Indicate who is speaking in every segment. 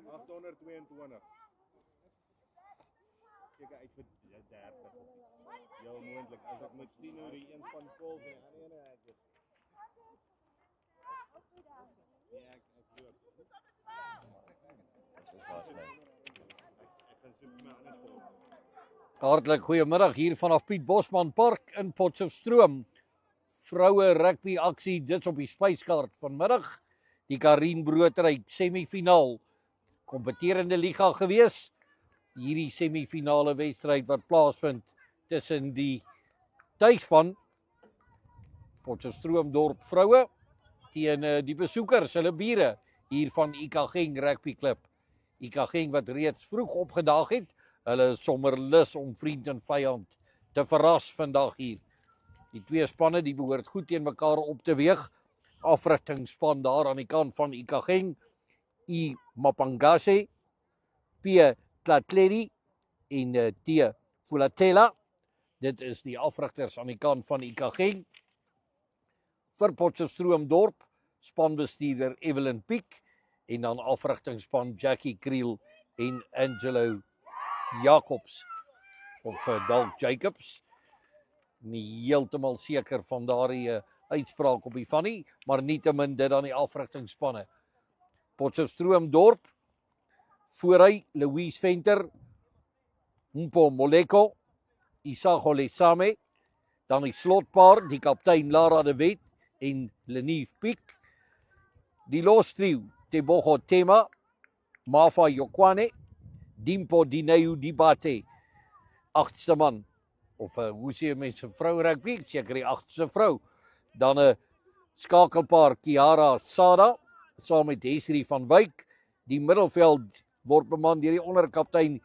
Speaker 1: 822. Kyk uit vir 30. Heel moontlik as ek moet sien hoe die een span volg en die ander ene ek is. Nee, ek loop. Ek gaan soek my ander sport.
Speaker 2: Hartlik goeiemiddag hier vanaf Piet Bosman Park in Potchefstroom. Vroue rugby aksie, dit op die spyskaart vanmiddag. Die Karin Broodryk semifinaal. Kompeterende liga gewees. Hierdie semifinale wedstryd wat plaasvind tussen die tuisspan Potchefstroom dorp vroue teen die besoekers, hulle bure hier van Ikageng Rugby Club. Ikageng wat reeds vroeg opgedaag het. Hulle is sommer lus om vriend en vyand te verras vandag hier. Die twee spanne die behoort goed teen mekaar op te weeg. Afrigtingsspan daar aan die kant van Ikageng, I Mapangase, P Tlatledi en T Fulatela. Dit is die afrigters aan die kant van Ikageng. Vir Potchefstroom dorp, spanbestuurder Evelyn Piek en dan afrigtingsspan Jackie Kriel en Angelo Jacobs of dalk Jacobs. Nie heeltemal seker van daardie uitspraak op die van nie, maar nietemin dit dan die afrigtingsspanne. Potchefstroom dorp, voorhy Louise Venter, Mpo Moleko, Isago Lesame, dan die slotpaar, die kaptein Lara de Wet en Lenief Piek, die lostrio, Tebogo Tema, Mafa Yokwane, Dimpo Dineu Dibate, 8ste man, of hoe sê mense vrou rugby, seker die 8ste vrou. Dan 'n skakelpaar Kiara Sada, saam met Hesri van Wyk. Die middelveld word beman deur die onderkaptein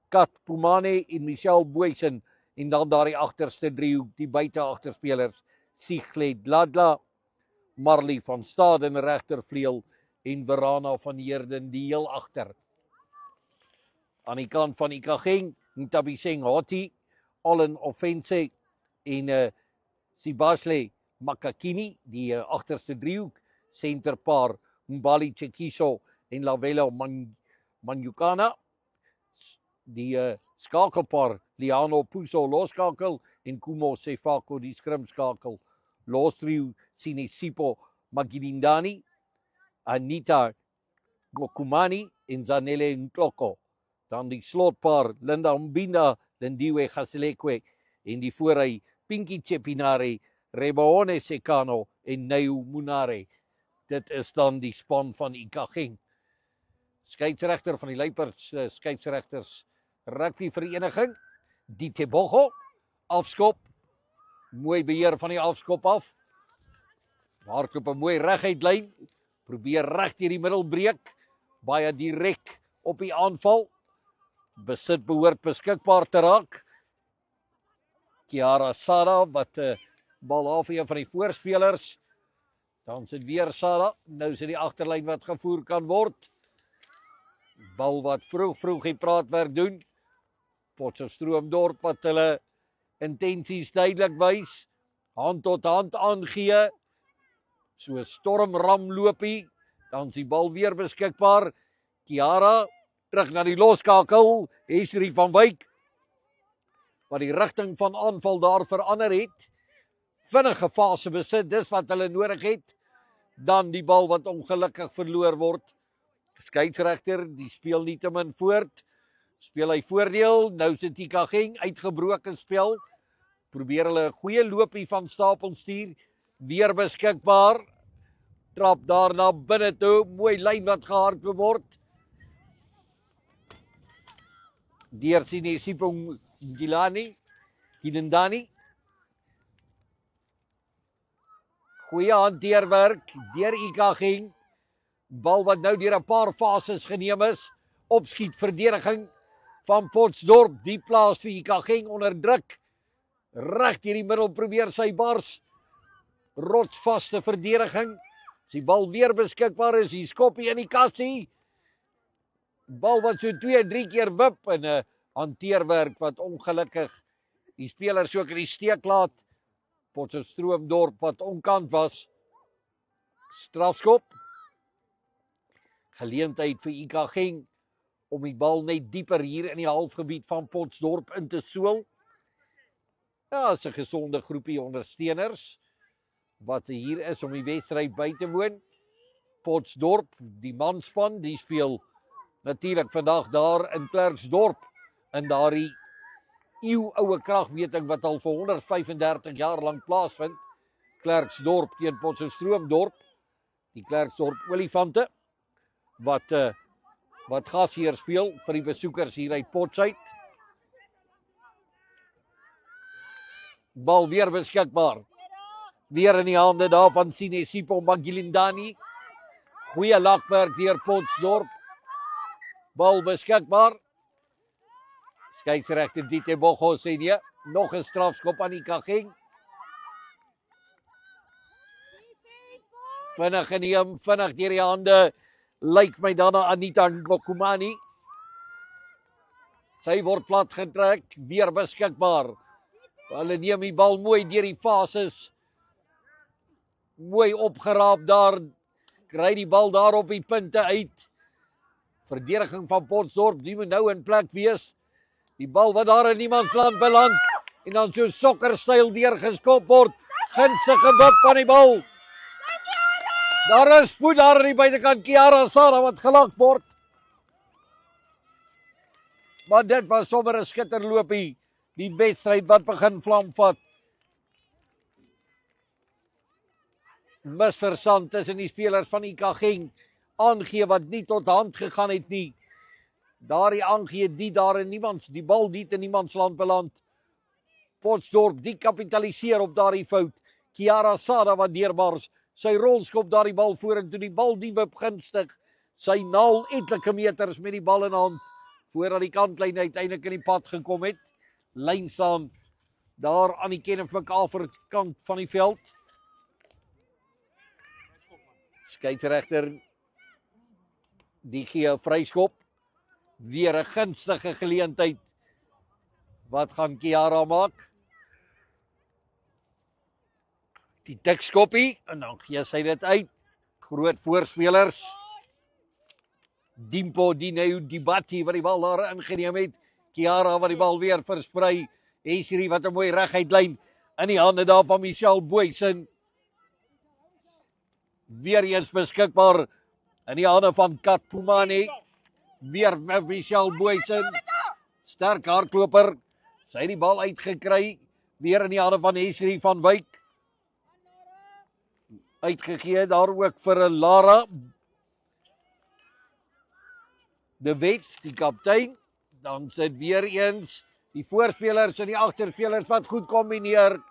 Speaker 2: Kat Pumane en Michelle Boysen. En dan daar die agterste driehoek, die buiteagterspelers, Sigled Ladla, Marley van Staden regtervleuel en Verana van Heerden die heel agter. Aan die kant van Ikageng, Ntabiseng Hoti, Allen Offense en Sibashle Makakini, die agterste driehoek, senterpaar Mbali Chekiso en Lavelo Manyukana, die skakelpaar Liano Puso loskakel en Kumo Sefako die skrimskakel, lostrio Sinesipo Magilindani, Anita Gokumani en Zanele Nkloko. Dan die slotpaar Linda Mbinda, Lindiwe Gaselekwe en die voorhy Pinky Chepinare, Reboone Sekano en Neu Munare. Dit is dan die span van Ikageng. Skeieregter van die Luiperds skeieregters rugby vereniging, die Tebogo, afskop, mooi beheer van die afskop af. Hardloop 'n mooi reguit lyn, probeer reg deur die middel breek, baie direk op die aanval. Besit behoort beskikbaar te raak. Kiara Sada wat bal af een van die voorspelers. Dan sit weer Sada, nou is dit die agterlyn wat gevoer kan word. Bal wat vroeg die praatwerk doen. Potchefstroom dorp wat hulle intensies duidelik wys. Hand tot hand aangee. So stormram loopie. Dan is die bal weer beskikbaar. Kiara terug na die loskakel, Hesri van Wyk, wat die rigting van aanval daar verander het. Vinnige fase besit, dis wat hulle nodig het. Dan die bal wat ongelukkig verloor word. Skeieregter, die speel nietemin voort. Speel hy voordeel, nou sit Ikageng uitgebroke spel. Probeer hulle 'n goeie loopie van stapel stuur. Weer beskikbaar. Trap daar na binne toe, mooi lyn wat gehardloop word. Deur Sinesipo Gilindani. Goeie hanteerwerk deur Ikageng. Bal wat nou deur 'n paar fases geneem is. Opskiet verdediging van Potchefstroom. Die plaas vir Ikageng onder druk. Reg deur die middel probeer sy bars. Rotsvaste verdediging. As die bal weer beskikbaar is, die skoppie in die kassie. Bal wat so 2-3 keer wip en 'n hanteerwerk wat ongelukkig die spelers ook in die steek laat. Potchefstroom dorp wat onkant was. Strafskop. Geleentheid vir IK Genk om die bal net dieper hier in die halfgebied van Potchefstroom in te sool. Ja, is 'n gesonde groepie ondersteuners wat hier is om die wedstryd by te woon. Potchefstroom, die manspan, die speel natuurlik vandag daar in Klerksdorp in daardie eeuoue kragmeting wat al vir 135 jaar lank plaasvind. Klerksdorp teen Potchefstroomdorp, die Klerksdorp Olifante wat gasheer speel vir die besoekers hier uit Potchefstroom. Bal weer beskikbaar. Weer in die hande daar van Sinesipho Magilindani. Goeie lakwerk deur Potchefstroom. Bal beskikbaar. Skeieregter Dite Bogo sê nee, nog 'n strafskop aan IK Genk. Vinnig geneem, vinnig deur die hande. Lyk my dan na Anita Ngokumani. Sy word plat getrek, weer beskikbaar. Hulle neem die bal mooi deur die fases. Mooi opgeraap daar. Kry die bal daar op die punte uit. Verdediging van Potchefstroom, die moet nou in plek wees. Die bal wat daar in niemandsland beland. En dan so sokkerstyl deurgeskop word. Gunstige wip van die bal. Daar is spoed daar aan die buitekant. Kiara Sara wat gelag word. Maar dit was sommer 'n skitterloopie. Die wedstryd wat begin vlam vat. Misverstand tussen die spelers van IK Genk. Aangee wat nie tot hand gegaan het nie. Daardie aangee die daar in die bal nie in niemandsland beland. Potchefstroom die kapitaliseer op daardie fout. Kiara Sada wat deurbars. Sy rolskop daardie bal vorentoe, die bal die wip gunstig. Sy naal etlike meters met die bal in hand voordat die kantlyn uiteindelik in die pad gekom het. Lyn saam daar aan die Kenneth McCarver kant van die veld. Skeieregter die gee 'n vryskop. Weer 'n gunstige geleentheid. Wat gaan Kiara maak? Die tikskoppie en dan gee sy dit uit. Groot voorspelers. Dimpo Dineu Dibati wat die bal daar ingeneem het. Kiara wat die bal weer versprei. Esri wat 'n mooi reguit lyn in die hande daar van Michelle Boysen. Weer eens beskikbaar in die hande van Kat Pumane. Weer met Michelle Boysen. Sterk hardloper. Sy het die bal uitgekry. Weer in die hande van Esri van Wyk. Uitgegee daar ook vir 'n Lara De Wet, die kaptein. Dan sit weer eens die voorspelers en die agterspelers wat goed kombineer.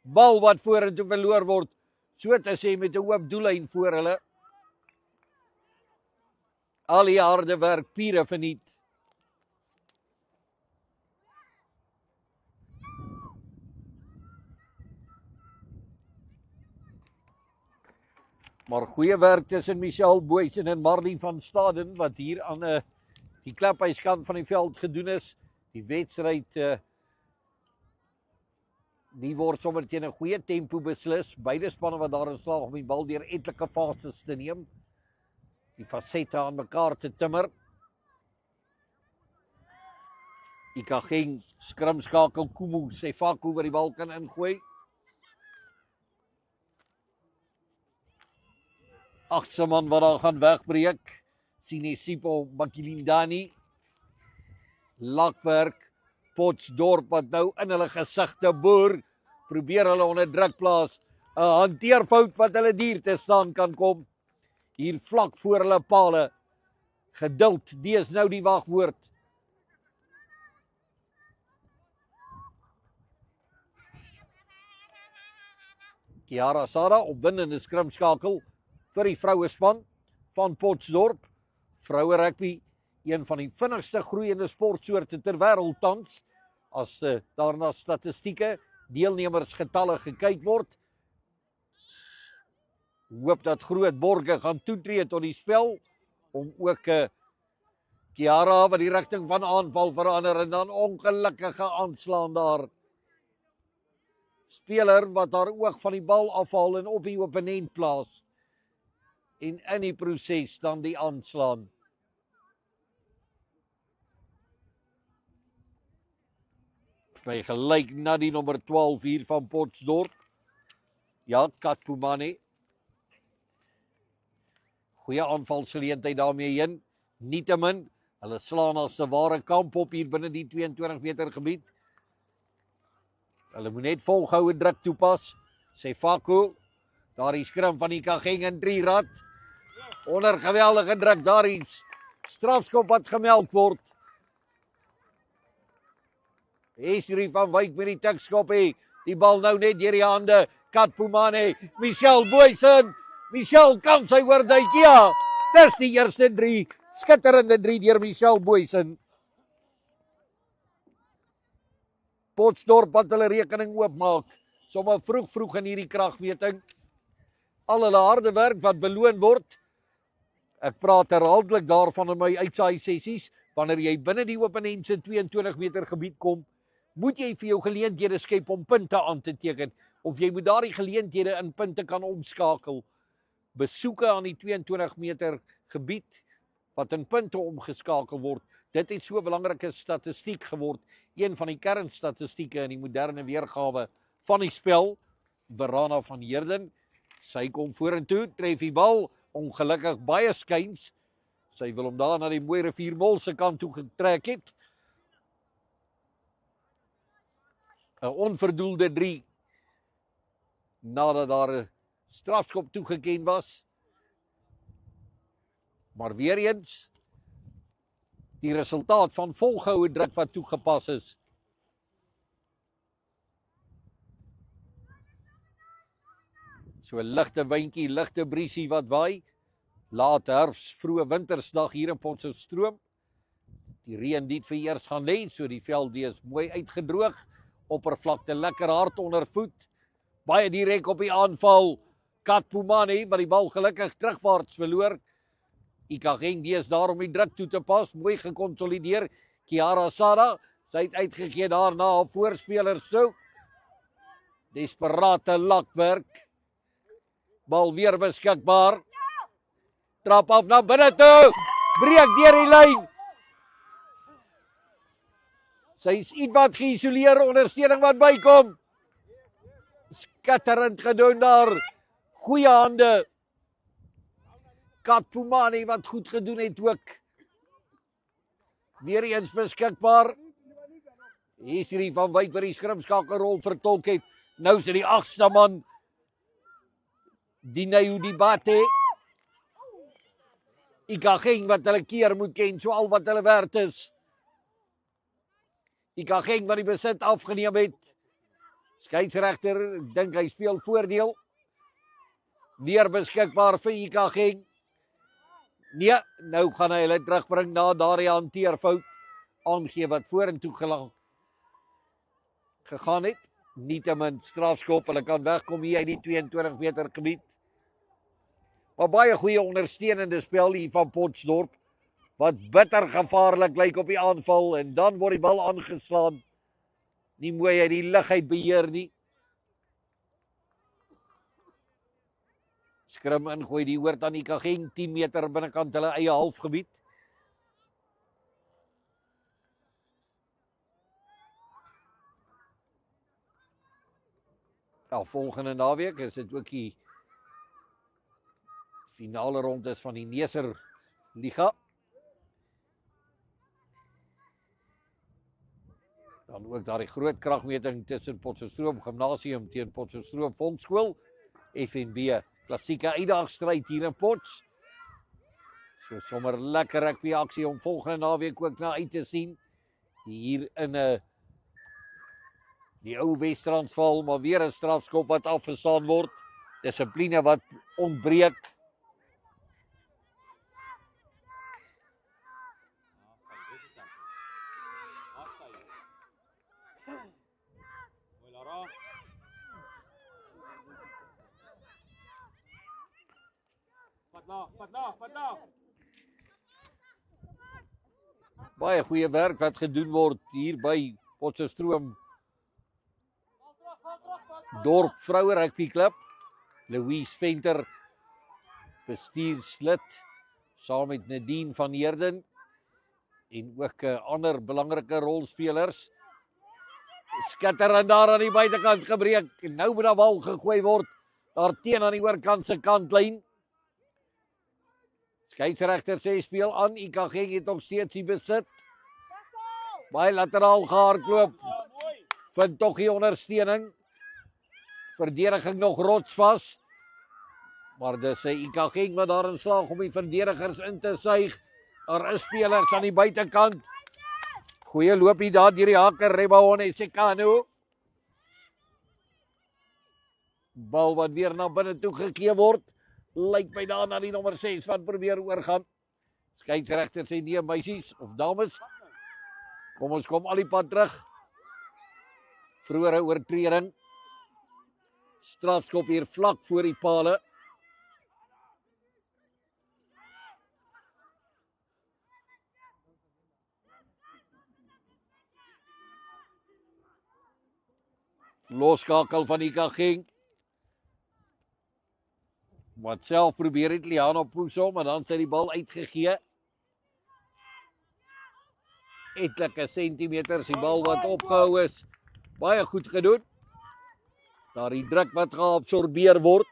Speaker 2: Bal wat vorentoe verloor word. So te sê met 'n oop doellyn voor hulle. Al die harde werk pure verniet. Maar goeie werk tussen Michelle Boysen en Marlene van Staden wat hier aan die klaphuiskant van die veld gedoen is. Die wedstryd die word sommer teen 'n goeie tempo beslis. Beide spanne wat daarin slaag om die bal deur etlike fases te neem. Die fasette aan mekaar te timmer. IK Genk skrimskakel Kumu Sefaku wat die bal kan ingooi. Agste man wat daar gaan wegbreek. Sinesipho Magilindani. Lakwerk. Potchefstroom wat nou in hulle gesigte boer. Probeer hulle onder druk plaas. 'n hanteerfout wat hulle duur te staan kan kom. Hier vlak voor hulle pale. Geduld, die is nou die wagwoord. Kiara Sara opwindende skrimskakel vir die vrouespan van Potchefstroom. Vroue rugby, een van die vinnigste groeiende sportsoorte ter wêreld tans. As daar na statistieke, deelnemersgetalle gekyk word. Hoop dat Groot Borge gaan toetree tot die spel om ook Kiara wat die rigting van aanval verander en dan ongelukkige aanslaan daar. Speler wat haar oog van die bal afhaal en op die opponent plaas. en in die proses dan die aanslaan. By gelyk na die nommer 12 hier van Potchefstroom. Ja, Katpumane. Goeie aanvalsgeleentheid daarmee heen. Nietemin, hulle slaan as 'n ware kamp op hier binne die 22 meter gebied. Hulle moet net volgehoue druk toepas. Sê Faku, daar die skrim van Ikageng en Trirat. Onder geweldige druk, daar die strafskop wat gemeld word. Esri van Wyk met die tikskop hê. Die bal nou net deur die hande. Katpumane, Michelle Booysen. Michelle kan sy oorduik, ja. Dis die eerste 3. Skitterende 3 deur Michelle Booysen. Potchefstroom wat hulle rekening oopmaak. Sommige vroeg in hierdie kragmeting. Al hulle harde werk wat beloon word. Ek praat herhaaldelik daarvan in my uitsaai sessies. Wanneer jy binne die opponent se 22 meter gebied kom, moet jy vir jou geleenthede skep om punte aan te teken. Of jy moet daardie geleenthede in punte kan omskakel. Besoeke aan die 22 meter gebied wat in punte omgeskakel word. Dit het so 'n belangrike statistiek geword. Een van die kernstatistieke in die moderne weergawe van die spel. Verana van Heerden. Sy kom vorentoe, tref die bal, ongelukkig baie skuins. Sy wil hom daar na die mooi Riviermol se kant toe getrek het. 'n onverdoelde 3 nadat daar 'n strafskop toegeken was. Maar weer eens die resultaat van volgehoue druk wat toegepas is. So 'n ligte windjie, ligte briesie wat waai. Laat herfs, vroeë wintersdag hier in Potchefstroom. Die reën het vereers gaan lê, so die veld is mooi uitgedroog. Oppervlakte lekker hard onder voet. Baie direk op die aanval. Katpumane wat die bal gelukkig terugwaarts verloor. Ikageng is daar om die druk toe te pas. Mooi gekonsolideer. Kiara Sada. Sy het uitgegee daarna 'n voorspeler sou. Desperate lakwerk. Bal weer beskikbaar. Trap af na binne toe. Breek deur die lyn. Sy is ietwat geïsoleer, ondersteuning wat bykom. Skitterend gedoen daar. Goeie hande. Katpumane wat goed gedoen het ook. Weer eens beskikbaar. Hier is hierdie van Wyk wat die skrimskakelrol vertolk het. Nou is die 8ste man. Dineo Dibate. Ikageng wat hulle keer moet ken, so al wat hulle werd is. Ikageng wat die besit afgeneem het. Skeieregter, ek dink hy speel voordeel. Weer beskikbaar vir Ikageng. Nee, nou gaan hy hulle terugbring na daardie hanteerfout. Aangee wat vorentoe gegaan het. Nietemin strafskop, hulle kan wegkom hier uit die 22 meter gebied. Maar baie goeie ondersteunende spel hier van Potchefstroom. Wat bitter gevaarlik lyk op die aanval en dan word die bal aangeslaan. Nie mooi uit die lug uit beheer nie. Skrim ingooi, die hoort aan Ikageng 10 meter binnekant hulle eie halfgebied. Nou, volgende naweek is dit ook die finale rondes van die Neser Liga. Dan ook daar die groot kragmeting tussen Potchefstroom Gimnasium teen Potchefstroom Volksskool. FNB klassieke uitdagstryd hier in Potch. So sommer lekker rugby aksie om volgende naweek ook na uit te sien. Hier in die ou Wes-Transvaal, maar weer 'n strafskop wat afgestaan word. Dissipline wat ontbreek. Baie goeie werk wat gedoen word hier by Potchefstroom Dorp Vroue Rugby Klub. Louise Venter bestuurslid saam met Nadine van Heerden en ook ander belangrike rolspelers. Skitterend daar aan die buitekant gebreek. Nou moet daar bal gegooi word. Daar teen aan die oorkant se kantlyn. Skeieregter sê speel aan. Ikageng het nog steeds die besit. Baie lateraal gehardloop. Vind tog die ondersteuning. Verdediging nog rotsvas. Maar dis Ikageng wat daarin slaag om die verdedigers in te suig. Daar is spelers aan die buitekant. Goeie loopie daar deur die haker Rebahone Sekano. Bal wat weer na binne toe gegee word. Lyk my daar na die nommer 6 wat probeer oorgaan. Skeieregter sê nee meisies of dames. Kom ons kom al die pad terug. Vroegere oortreding. Strafskop hier vlak voor die pale. Loskakel van Ikageng. Wat self probeer het Liano Puso, maar dan sy die bal uitgegee. Etlike sentimeters die bal wat opgehou is. Baie goed gedoen. Daar die druk wat geabsorbeer word.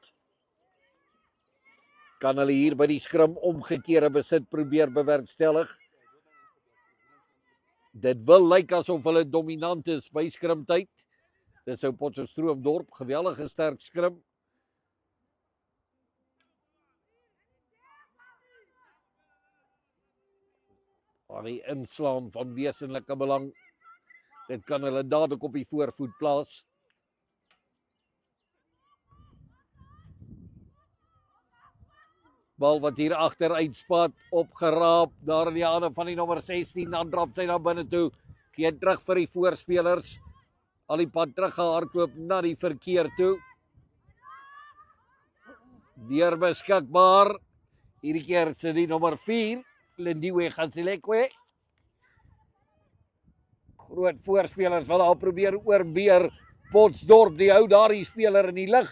Speaker 2: Kan hulle hier by die skrim omgekeerde besit probeer bewerkstellig. Dit wil lyk asof hulle dominant is by skrimtyd. Dit sou Potchefstroom-Dorp, geweldige sterk skrim. Maar die inslaan van wesenlike belang, dit kan hulle dadelik op die voorvoet plaas. Bal wat hier agter uitspat, opgeraap, daar in die hande van die nommer 16, dan drap sy na binne toe, gee terug vir die voorspelers. Al die pad teruggehardloop na die verkeer toe. Weer beskikbaar. Hierdie keer is die nommer 4, Lindiwe Gansilekwe. Groot voorspelers wil al probeer oorbeer. Potchefstroom, die hou daar die speler in die lug.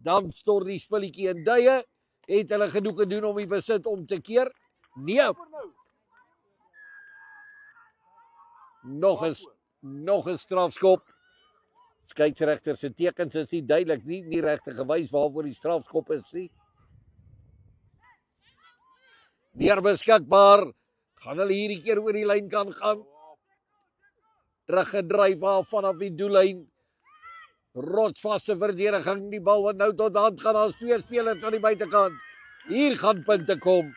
Speaker 2: Dan stort die spilletjie in duie. Het hulle genoeg gedoen om die besit om te keer? Nee. Nog 'n strafskop. Skeieregter se tekens is nie duidelik nie regte gewys waarvoor die strafskop is nie. Weer beskikbaar. Gaan hulle hierdie keer oor die lyn kan gaan. Teruggedryf af vanaf die doellyn. Rotsvaste verdediging. Die bal wat nou tot hand gaan. Daar's 2 spelers aan die buitekant. Hier gaan punte kom.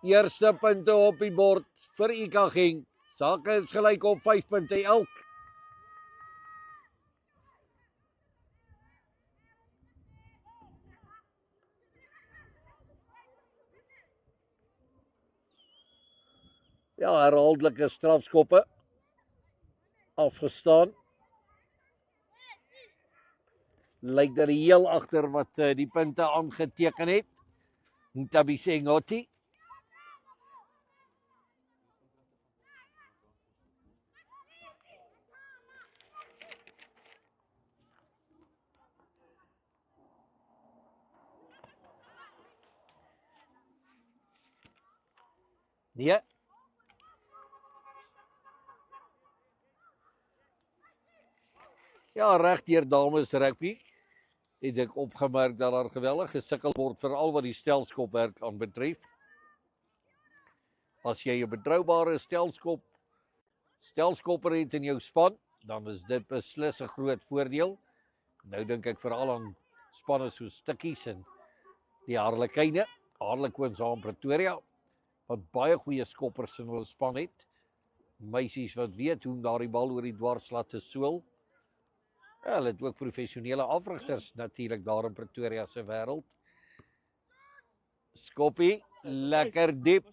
Speaker 2: Eerste punte op die bord vir Ikageng. Sake is gelyk op 5 punte elk. Ja, herhaaldelike strafskoppe afgestaan. Lyk dat die heel agter wat die punte aangeteken het. Ntabise Ngoti. Nee. Ja, reg deur dames rugby het ek opgemerk dat daar geweldig gesukkel word veral wat die stelskopwerk aan betref. As jy 'n betroubare stelskopper het in jou span, dan is dit beslis 'n groot voordeel. Nou dink ek veral aan spanne so Stukkies en die Harlekyne, Harlequins aan Pretoria, wat baie goeie skoppers in hulle span het. Meisies wat weet hoe om daardie bal oor die dwarslat te soel. Ja, hulle het ook professionele afrigters natuurlik daar in Pretoria se wêreld. Skoppie, lekker diep.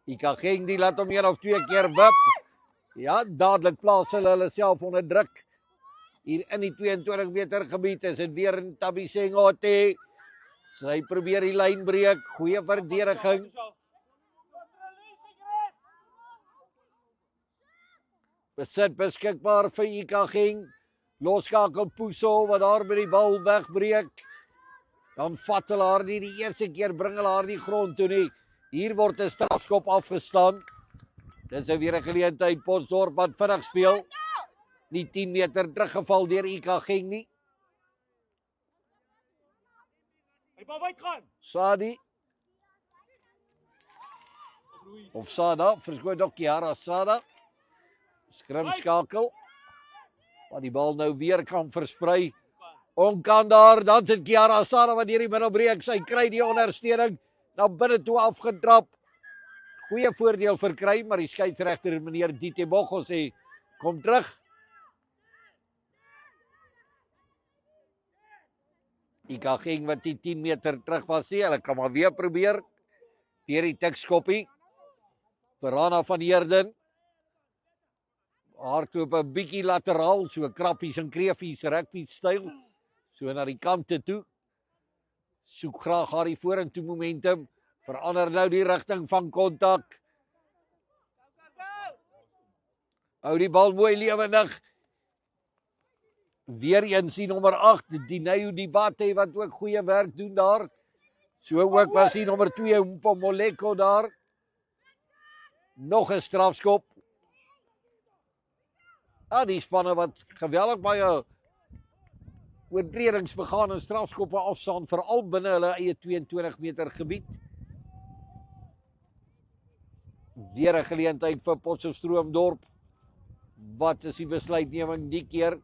Speaker 2: Ikageng die laat hom 1 of 2 keer wip. Ja, dadelik plaas hulle self onder druk. Hier in die 22 meter gebied is dit weer Ntabise Ngoti. Sy probeer die lyn breek, goeie verdediging. Besit beskikbaar vir Ikageng. Loskakel Puso wat daar by die bal wegbreek. Dan vat hulle haar nie die eerste keer, bring hulle haar die grond toe nie. Hier word 'n strafskop afgestaan. Dit is weer 'n geleentheid, Potchefstroom wat vinnig speel. Nie 10 meter teruggeval deur IK Genk nie.
Speaker 1: Hy bal wyd gaan.
Speaker 2: Sadi. Of Sada, verskoon ook Kiara Sada. Skrimskakel. Wat die bal nou weer kan versprei. Onkan daar, dan sit Kiara Sada wat deur die middel breek. Sy kry die ondersteuning. Na binne toe afgetrap. Goeie voordeel verkry, maar die skeieregter meneer Ditebogo sê kom terug. IK Genk wat die 10 meter terug was nie, hulle kan maar weer probeer. Deur die tikskoppie. Verana van Heerden. Hardloop 'n bietjie lateraal, so krappies en kreefies rugby styl. So na die kante toe. Soek graag haar die vorentoe momentum. Verander nou die rigting van kontak. Hou die bal mooi lewendig. Weer eens die nommer 8, Dineo Dibate wat ook goeie werk doen daar. So ook was die nommer 2 Mpomoleko daar. Nog 'n strafskop. Die spanne wat geweldig baie oortredings begaan en strafskoppe afstaan, veral binne hulle eie 22 meter gebied. Weer 'n geleentheid vir Potchefstroom Dorp. Wat is die besluitneming die keer?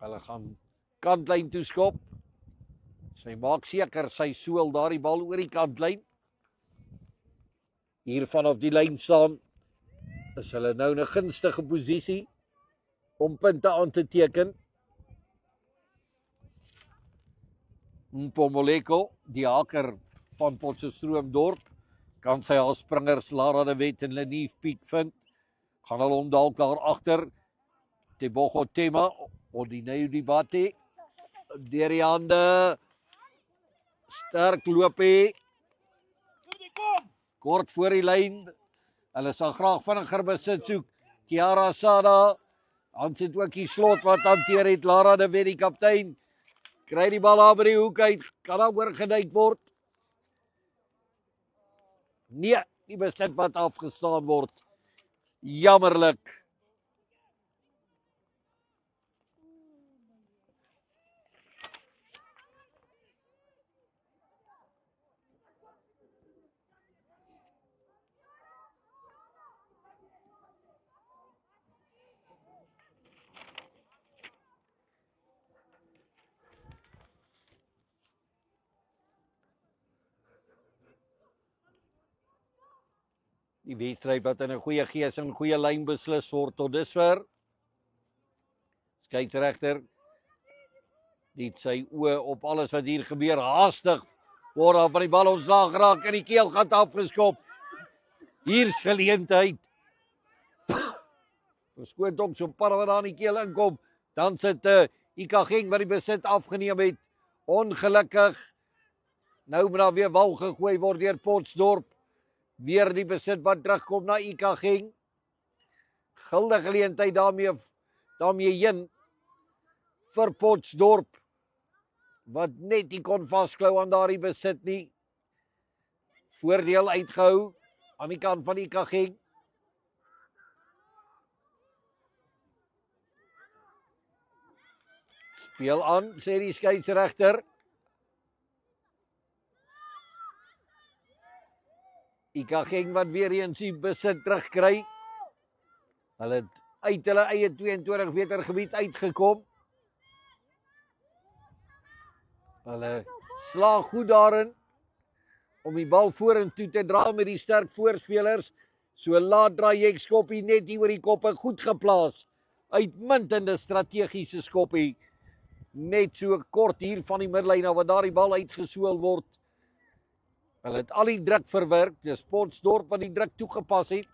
Speaker 2: Hulle gaan kantlyn toe skop. Sy maak seker sy soel daardie bal oor die kantlyn. Hier vanaf die lyn staan is hulle nou in 'n gunstige posisie om punte aan te teken. Mpomoleko, die haker van Potchefstroom Dorp, kan sy haar springers Lara de Wet en Lenief Piek vind. Gaan hulle hom dalk daar agter. Tebogo Tema, Dineo Dibate, deur die hande. Sterk loopie. Kort voor die lyn. Hulle sal graag vinniger besit soek. Kiara Sada. Dan sit ook die slot wat hanteer het. Lara de Wet, die kaptein. Kry die bal daar by die hoek uit. Kan daar oorgeduik word? Nee, die besit wat afgestaan word. Jammerlik. Die wedstryd wat in 'n goeie gees en goeie lyn beslis word tot dusver. Skeieregter het sy oë op alles wat hier gebeur. Haastig word daar van die bal ontslaag geraak en die keelgat afgeskop. Hier's geleentheid. Verskoon tog so 'n paar wat daar in die keel inkom. Dan sit IK Genk wat die besit afgeneem het. Ongelukkig. Nou moet daar weer wal gegooi word deur Potchefstroom. Weer die besit wat terugkom na IK Genk. Guldige geleentheid daarmee heen vir Potchefstroom. Wat net nie kon vasklou aan daardie besit nie. Voordeel uitgehou aan die kant van IK Genk. Speel aan, sê die skeieregter. IK Genk wat weer eens die besit terugkry. Hulle het uit hulle eie 22 meter gebied uitgekom. Hulle slaag goed daarin om die bal vorentoe te dra met die sterk voorspelers. So laat draai ek skoppie net hier oor die koppe goed geplaas. Uitmuntende strategiese skoppie. Net so kort hier van die midlyn af wat daar die bal uitgesool word. Hulle het al die druk verwerk. Dis Potchefstroom wat die druk toegepas het.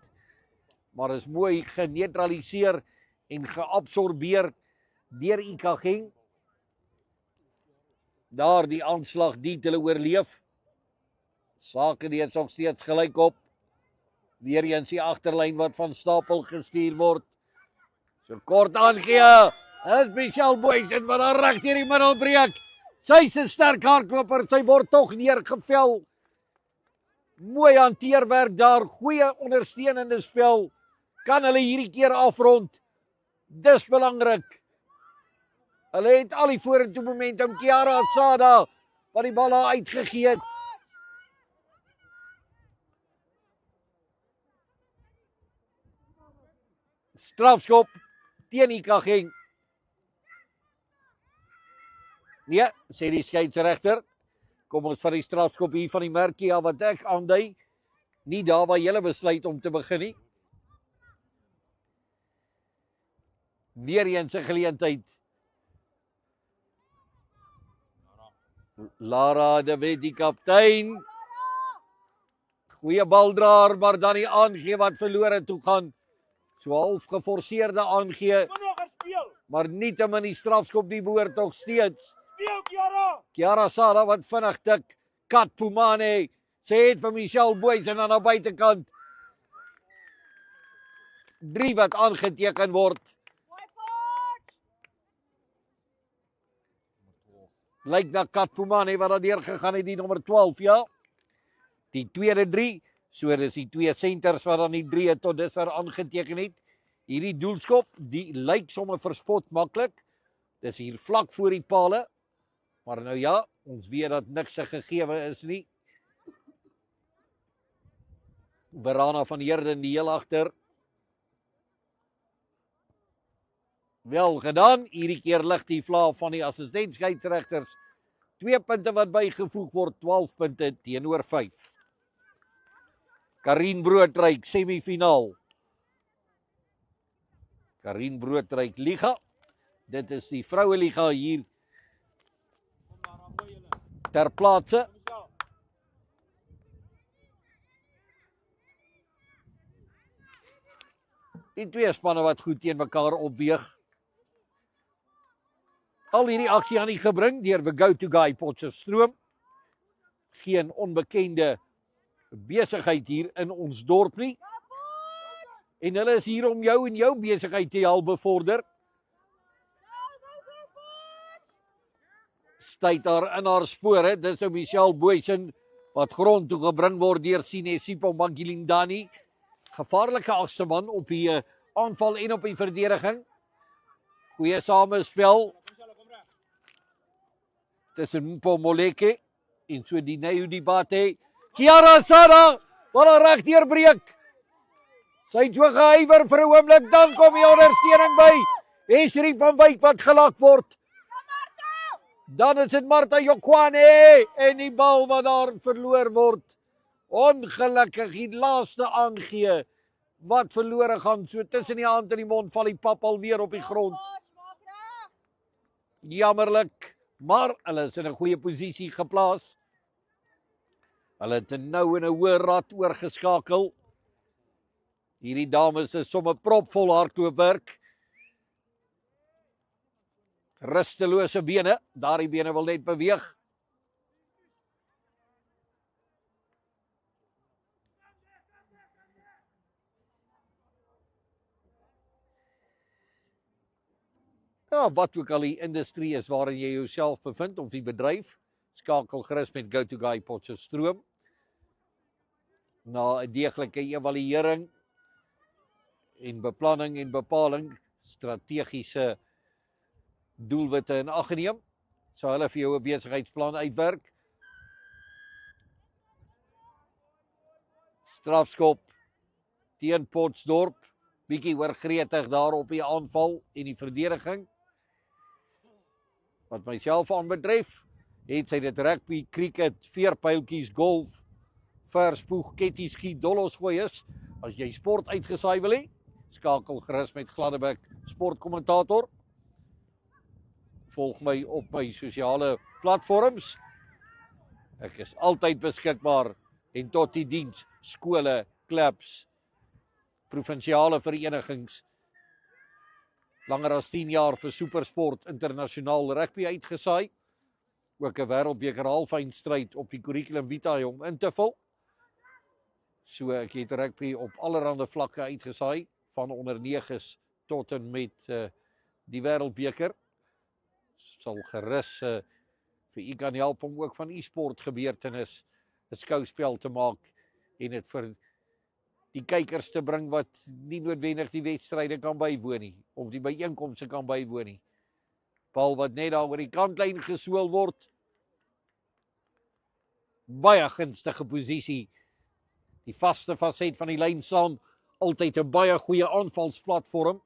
Speaker 2: Maar is mooi geneutraliseer en geabsorbeer deur IK Genk. Daar die aanslag die hulle oorleef. Sake die is nog steeds gelyk op. Weer eens die agterlyn wat van stapel gestuur word. So kort aangee. Dis Michelle Boysen wat daar reg deur die middel breek. Sy's 'n sterk hardloper, sy word tog neergevel. Mooi hanteerwerk daar, goeie ondersteunende spel. Kan hulle hierdie keer afrond? Dis belangrik. Hulle het al die vorentoe momentum. Kiara Asada wat die bal daar uitgegee het. Strafskop teen Ikageng. Nee, sê die skeieregter. Kom ons van die strafskop hier van die merkie af wat ek aandui. Nie daar waar jy besluit om te begin nie. Weer eens 'n geleentheid. Lara de Wet, die kaptein. Goeie baldraer, maar dan die aangee wat verlore toe gaan. So half geforseerde aangee. Maar nietemin die strafskop die behoort nog steeds. Kiara Sara wat vinnig tik. Kat Pumane sê het vir Michelle Boysen aan die buitekant. 3 wat aangeteken word. Lyk na Kat Pumane wat daar deur gegaan het, die nommer 12, ja. Die tweede 3, so dis die 2 senters wat dan die 3 tot dusver aangeteken het. Hierdie doelskop, die lyk sommer verspot maklik. Dis hier vlak voor die pale. Maar nou ja, ons weet dat niks se gegewe is nie. Verana van Heerden die heel agter. Wel gedaan, hierdie keer lig die vla van die assistent skeieregters. 2 punte wat bygevoeg word, 12 punte teenoor 5. Karin Broodryk, semifinaal. Karin Broodryk Liga. Dit is die vroue liga hier ter plaatse. Die 2 spanne wat goed teen mekaar opweeg. Al hierdie aksie aan die gebring deur the Go2Guy Potchefstroom. Geen onbekende besigheid hier in ons dorp nie. En hulle is hier om jou en jou besigheid te help bevorder. Styt daar in haar spore, dis ou Michelle Boysen wat grond toe gebring word deur Sinesipho Magilindani. Gevaarlike agste man op die aanval en op die verdediging. Goeie samespel tussen Mpo Moleke en so die Neu Dibate. Kiara Sara wat daar reg deurbreek. Sy so gehuiwer vir 'n oomblik, dan kom die ondersteuning by. Esri van Wyk wat gelak word. Dan is dit Martha Jokwane en die bal wat daar verloor word. Ongelukkig die laaste aangee wat verlore gaan. So tussen die hand en die mond val die pap alweer op die grond. Jammerlik, maar hulle is in 'n goeie posisie geplaas. Hulle het nou in 'n hoë rad oorgeskakel. Hierdie dames is sommer propvol hardloopwerk. Rustelose bene, daardie bene wil net beweeg. Ja, wat ook al die industrie is waarin jy jouself bevind of die bedryf, skakel gerus met Go2Guy Potchefstroom. Na 'n deeglike evaluering en beplanning en bepaling, strategiese doelwitte in ag geneem, sal hulle vir jou 'n besigheidsplan uitwerk. Strafskop teen Potchefstroom, bietjie oorgretig daar op die aanval en die verdediging. Wat myself aanbetref, het sy dit rugby, cricket, veerpyltjies, golf, verspoeg, kettyskiet, dollos gooi is. As jy sport uitgesaai wil hê, skakel gerus met Gladdebek sportkommentator. Volg my op my sosiale platforms. Ek is altyd beskikbaar en tot die diens. Skole, klubs, provinsiale verenigings. Langer as 10 jaar vir supersport internasionaal rugby uitgesaai. Ook 'n wêreldbeker halfeindstryd op die curriculum vitae om in te vul. So ek het rugby op allerlei vlakke uitgesaai, van onder 9's tot en met die wêreldbeker. Sal gerus vir u kan help om ook van e-sport gebeurtenis 'n skouspel te maak en dit vir die kykers te bring wat nie noodwendig die wedstryde kan bywoon nie of die byeenkomste kan bywoon nie. Bal wat net daar oor die kantlyn geswel word. Baie gunstige posisie. Die vaste faset van die lyn staan altyd 'n baie goeie aanvalsplatform.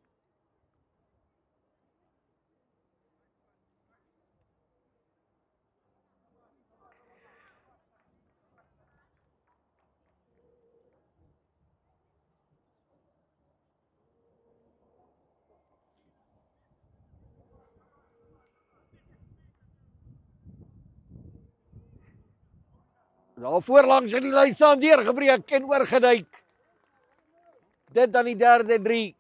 Speaker 2: Daar voorlangs in die lyn staan deurgebreek en oorgeduik. Dit dan die derde 3.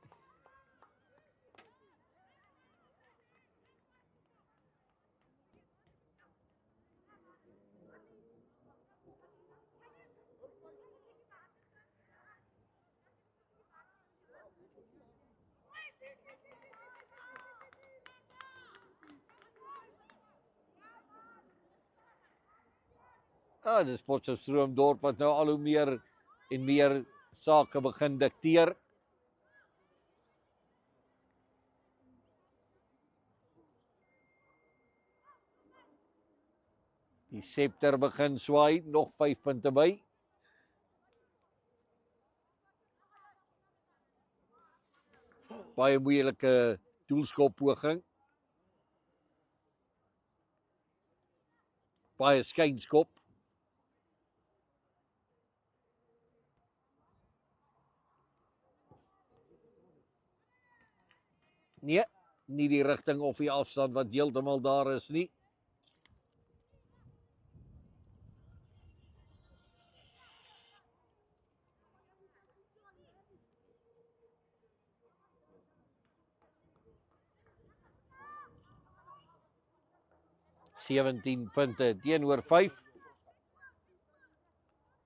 Speaker 2: Dis Potchefstroom-Dorp wat nou al hoe meer en meer sake begin dikteer. Die septer begin swaai, nog 5 punte by. Baie moeilike doelskoppoging. Baie skynskop. Nee, nie die rigting of die afstand wat heeltemal daar is nie. (17 punte teenoor 5.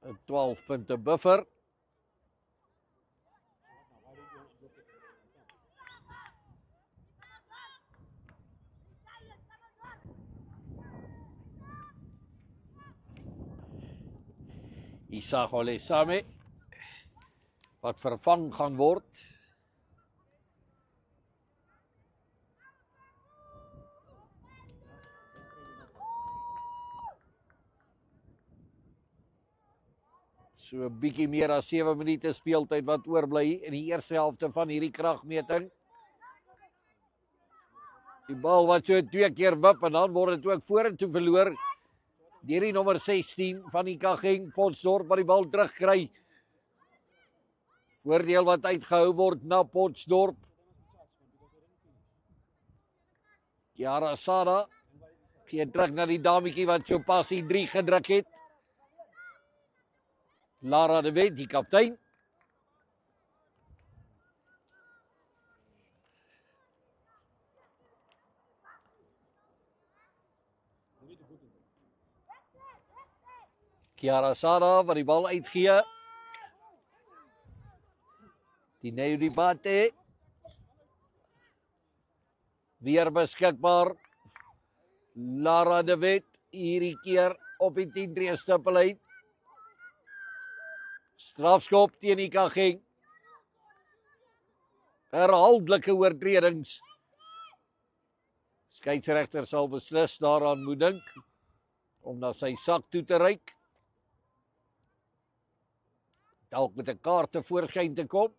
Speaker 2: 'n 12 punte buffer. Isagole Same wat vervang gaan word. So 'n bietjie meer as 7 minute speeltyd wat oorbly in die eerste helfte van hierdie kragmeting. Die bal wat so 2 keer wip en dan word dit ook vorentoe verloor. Deur die nommer 16 van Ikageng, Potchefstroom wat die bal terugkry. Voordeel wat uitgehou word na Potchefstroom. Kiara Sada gee terug na die dametjie wat so pas die 3 gedruk het. Lara de Wet, die kaptein. Kiara Sada wat die bal uitgee. Die Neudibate. Weer beskikbaar. Lara de Wet hierdie keer op die 10-tree stippellyn. Strafskop teen Ikageng. Herhaaldelike oortredings. Skeieregter sal beslis daaraan moet dink om na sy sak toe te reik. Dalk met 'n kaart tevoorskyn te kom.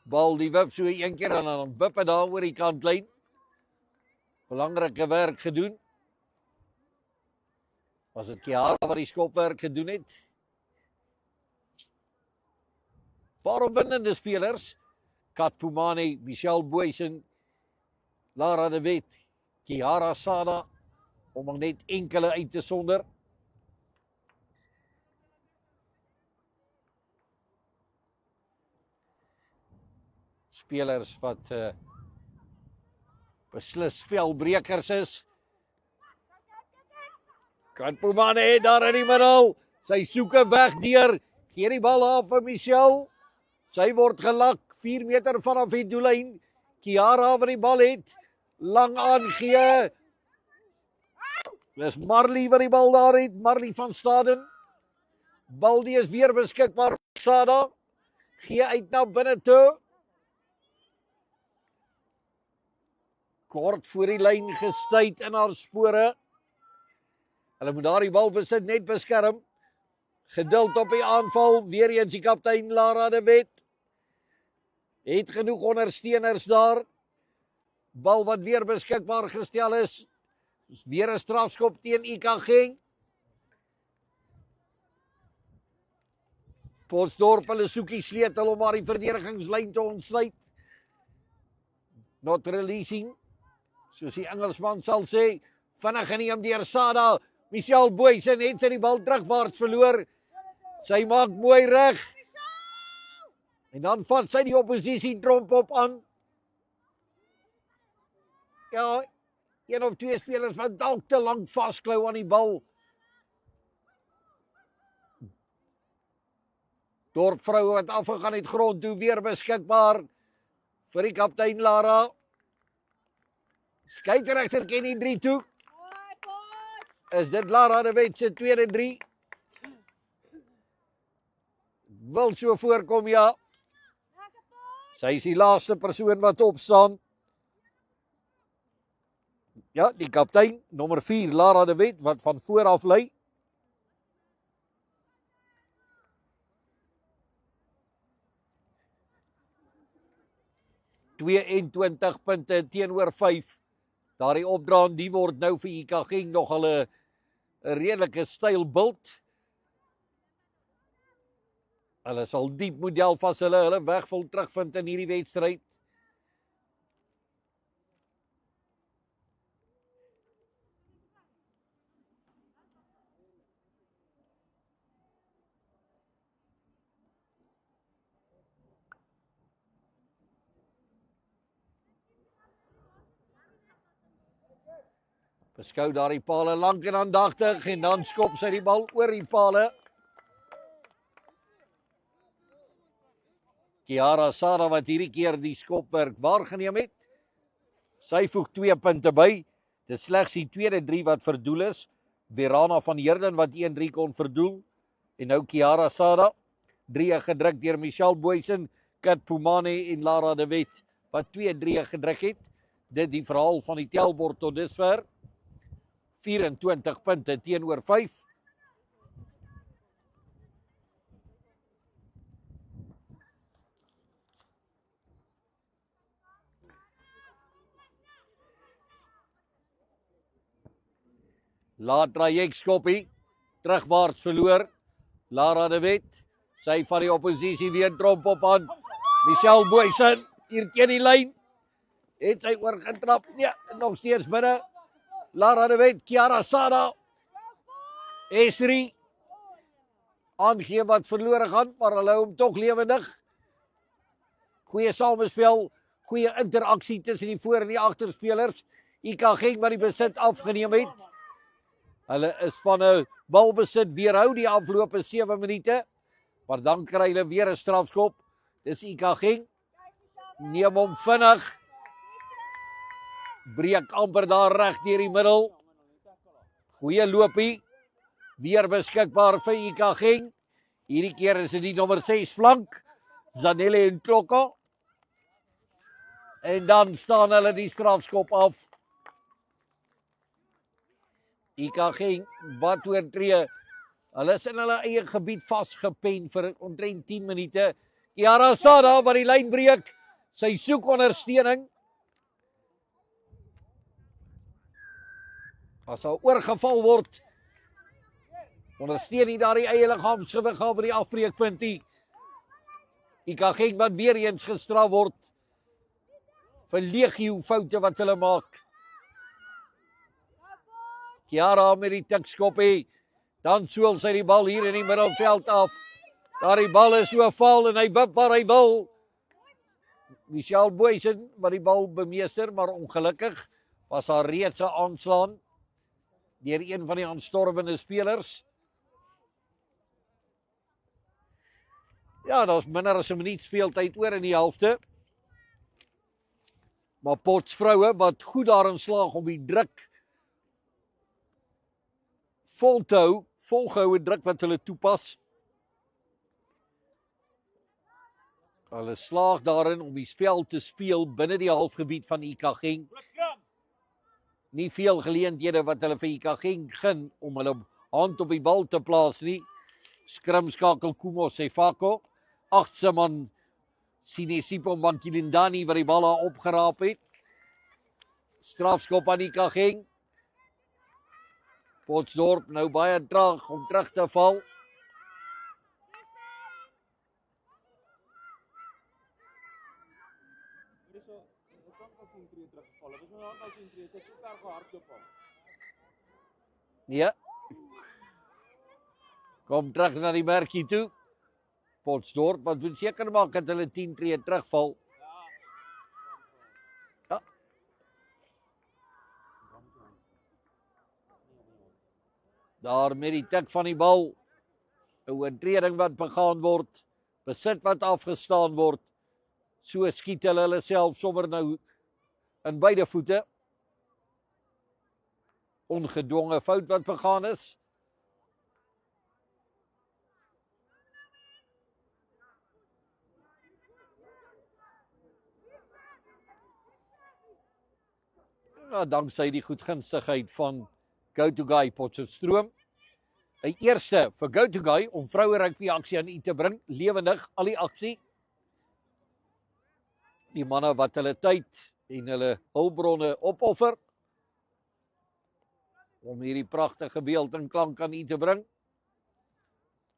Speaker 2: Bal die wip so een keer en dan wip het daar oor die kantlyn. Belangrike werk gedoen. Was dit Kiara wat die skopwerk gedoen het? Paar opwindende spelers. Kat Pumane, Michelle Boysen, Lara de Wet, Kiara Sada, om net enkele uit te sonder. Spelers wat beslis spelbrekers is. Kat Pumane daar in die middel. Sy soek 'n weg deur. Gee die bal af vir Michelle. Sy word gelak 4 meter vanaf die doellyn. Kiara wat die bal het, lang aangee. Dis Marley wat die bal daar het, Marley van Staden. Bal die is weer beskikbaar, Sada. Gee uit na binne toe. Kort voor die lyn gestuit in haar spore. Hulle moet daar die bal besit, net beskerm. Geduld op die aanval, weer eens die kaptein Lara de Wet. Het genoeg ondersteuners daar. Bal wat weer beskikbaar gestel is. Weer 'n strafskop teen Ikageng. Potchefstroom hulle soek die sleutel om maar die verdedigingslyn te ontsluit. Not releasing. Soos die Engelsman sal sê, vinnig geneem deur Sada. Michelle Boysen het sy die bal terugwaarts verloor. Sy maak mooi reg. En dan vat sy die oppositie tromp op aan. Ja, een of twee spelers wat dalk te lank vasklou aan die bal. Dorpvroue wat afgegaan het grond toe weer beskikbaar vir die kaptein Lara. Skeieregter ken die 3 toe. Is dit Lara de Wet se tweede 3? Wil so voorkom, ja. Sy is die laaste persoon wat opstaan. Ja, die kaptein, nommer 4, Lara de Wet, wat van vooraf lei. ...22 teenoor 5. Daardie opdraand, die word nou vir Ikageng nogal 'n redelike styl bult. Hulle sal diep moet delf as hulle weg wil terugvind in hierdie wedstryd. Beskou daar die pale lank en aandagtig en dan skop sy die bal oor die pale. Kiara Sada wat hierdie keer die skopwerk waargeneem het. Sy voeg 2 punte by. Dit slegs die tweede 3 wat verdoel is. Verana van Heerden wat 1-3 kon verdoel. En nou Kiara Sada. 3 gedruk deur Michelle Boysen, Kat Pumane en Lara de Wet wat 2-3 gedruk het. Dit die verhaal van die telbord tot dusver. 24 punte teenoor 5. Laat traject skoppie, terugwaarts verloor. Lara de Wet, sy van die oppositie weer tromp op aan. Michelle Boysen, hier teen die lyn. Het sy oorgetrap, nee, nog steeds binne. Lara de Wet, Kiara Sada. Esri. Aangee wat verlore gaan, maar hulle hou hom tog lewendig. Goeie samespel, goeie interaksie tussen die voor en die agterspelers. Ikageng wat die besit afgeneem het. Hulle is van 'n balbesit weerhou die afgelope 7 minute, maar dan kry hulle weer 'n strafskop. Dis Ikageng. Neem hom vinnig. Breek amper daar reg deur die middel. Goeie loopie. Weer beskikbaar vir Ikageng. Hierdie keer is dit die nommer 6 flank. Zanele en Klokka. En dan staan hulle die strafskop af. Ikageng wat oortree. Hulle is in hulle eie gebied vasgepen vir omtrent 10 minute. Kiara Sada wat die lyn breek. Sy soek ondersteuning. As hy oorgeval word, ondersteun hy daar die eie liggaamsgewig by die afbreekpuntie. Ikageng wat weer eens gestraf word vir legio foute wat hulle maak. Kiara met die tikskoppie, dan soel sy die bal hier in die middelveld af. Daar die bal is so val en hy wip waar hy wil. Michelle Boysen wat die bal bemeester, maar ongelukkig was haar reeds 'n aanslaan deur een van die aanstormende spelers. Ja, daar's minder as 'n minuut speeltyd oor in die helfte. Maar Potts vroue wat goed daarin slaag om die druk vol te hou, volgehoue druk wat hulle toepas. Hulle slaag daarin om die spel te speel binne die halfgebied van Ikageng. Nie veel geleenthede wat hulle vir Ikageng gun om hulle hand op die bal te plaas nie. Skrim skakel Kumo Sefako. Agste man Sinesipho Mankilindani wat die bal daar opgeraap het. Strafskop aan Ikageng. Potchefstroom nou baie traag om terug te val. Ja. Kom terug na die merkie toe. Potchefstroom wat moet seker maak dat hulle 10 tree terugval. Ja. Daar met die tik van die bal. 'n oortreding wat begaan word. Besit wat afgestaan word. So skiet hulle self sommer nou in beide voete. Ongedwonge fout wat begaan is. Ja, danksy die goedgunstigheid van Go2Guy Potchefstroom. 'n Eerste vir Go2Guy om vroue rugby aksie aan u te bring, lewendig al die aksie. Die manne wat hulle tyd en hulle hulpbronne opoffer om hierdie pragtige beeld in klank aan u te bring.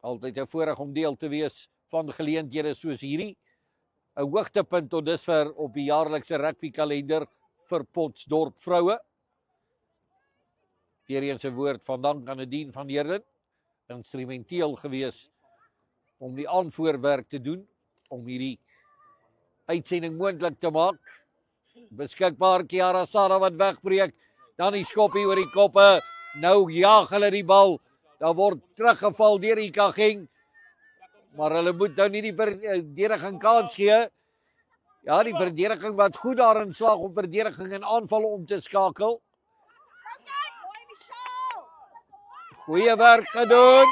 Speaker 2: Altyd 'n voorreg om deel te wees van geleenthede soos hierdie. 'n Hoogtepunt tot dusver op die jaarlikse rugby kalender vir Potchefstroom vroue. Weer eens 'n woord van dank aan Nadine van Heerden, instrumenteel gewees om die aanvoerwerk te doen, om hierdie uitsending moontlik te maak. Beskikbaar Kiara Sada wat wegbreek, dan die skoppie oor die koppe, nou jaag hulle die bal, daar word teruggeval deur Ikageng, maar hulle moet nou nie die verdediging kans gee. Ja, die verdediging wat goed daarin slaag om verdediging en aanval om te skakel. Goeie werk gedoen.